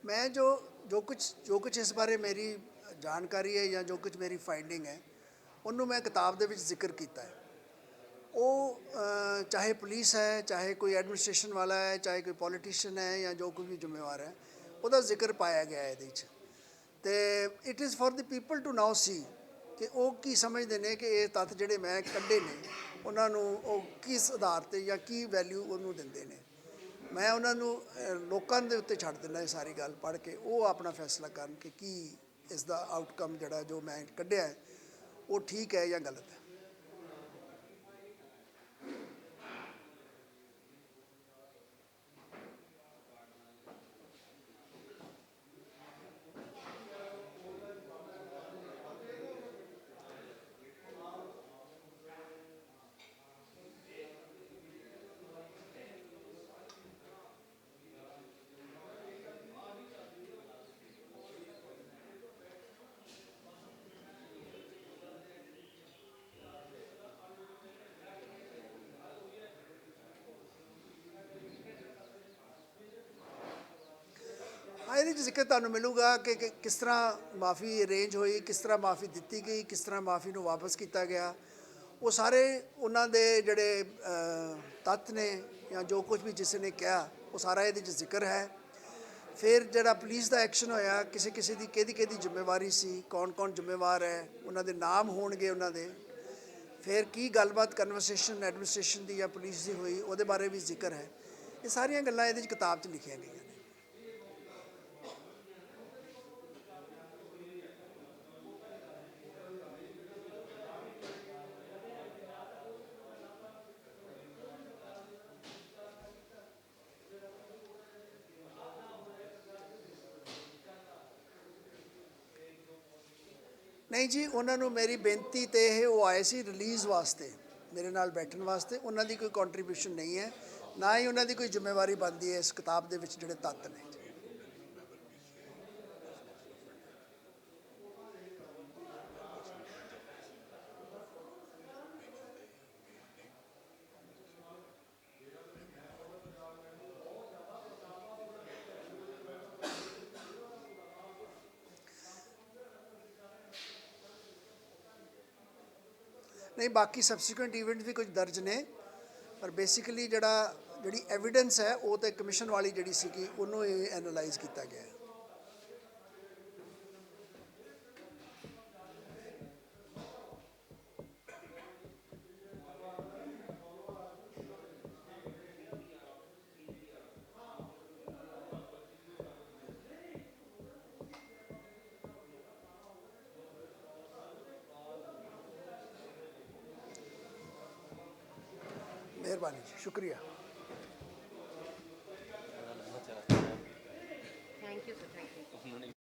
मैं जो कुछ इस बारे मेरी जानकारी है या जो कुछ मेरी फाइंडिंग है उन्होंने मैं किताब दे विच जिक्र किया है। वो चाहे पुलिस है, चाहे कोई एडमिनिस्ट्रेशन वाला है, चाहे कोई पॉलिटिशियन है या जो कोई भी जिम्मेवार है, उसका जिक्र पाया गया है ये। तो it is for the people to now see कि वो की समझते हैं कि ये तत्थ जिहड़े मैं कड्ढे ने उन्होंने किस आधार पर या की वैल्यू उन्होंने देंदे ने। मैं उन्होंने लोगों के उत्ते छड्ड दिंदा सारी गल पढ़ के, वो अपना फैसला करन कि की इसका आउटकम जिहड़ा जो मैं कड्ढिया है वो ठीक है या गलत है। ये जिक्र तुहानू मिलूगा कि किस तरह माफ़ी अरेंज हुई, किस तरह माफ़ी दी गई, किस तरह माफ़ी नू वापस किया गया। वो सारे उन्होंने जोड़े तत्थ ने या जो कुछ भी जिस ने कहा वो सारा ये जिक्र है। फिर जोड़ा पुलिस का एक्शन होया, किसी किसी की कि जिम्मेवारी सी, कौन कौन जिम्मेवार है, उन्होंने नाम होणगे उन्होंने। फिर की गलबात कन्वर्सेशन एडमिनिस्ट्रेशन की या पुलिस की हुई वो बारे भी जिक्र है। ये सारिया गल्लां ये किताब च लिखिया गई। नहीं जी, उन्होंने मेरी बेनती तो यह वो आए सी रिलीज़ वास्ते, मेरे नाल बैठने वास्ते। उन्होंने कोई कॉन्ट्रीब्यूशन नहीं है, ना ही उन्होंने कोई जिम्मेवारी बनती है इस किताब के जिहड़े तत्त ने। ਨਹੀਂ ਬਾਕੀ ਸਬਸੀਕੁਐਂਟ ਇਵੈਂਟ ਵੀ ਕੁਝ ਦਰਜ ਨੇ, ਪਰ ਬੇਸਿਕਲੀ ਜਿਹੜੀ ਐਵੀਡੈਂਸ ਹੈ ਉਹ ਤੇ ਕਮਿਸ਼ਨ ਵਾਲੀ ਜਿਹੜੀ ਸੀਗੀ ਉਹਨੂੰ ਇਹ ਐਨਾਲਾਈਜ਼ ਕੀਤਾ ਗਿਆ ਹੈ। ਮਿਹਰਬਾਨੀ ਜੀ, ਸ਼ੁਕਰੀਆ। Thank you sir, thank you.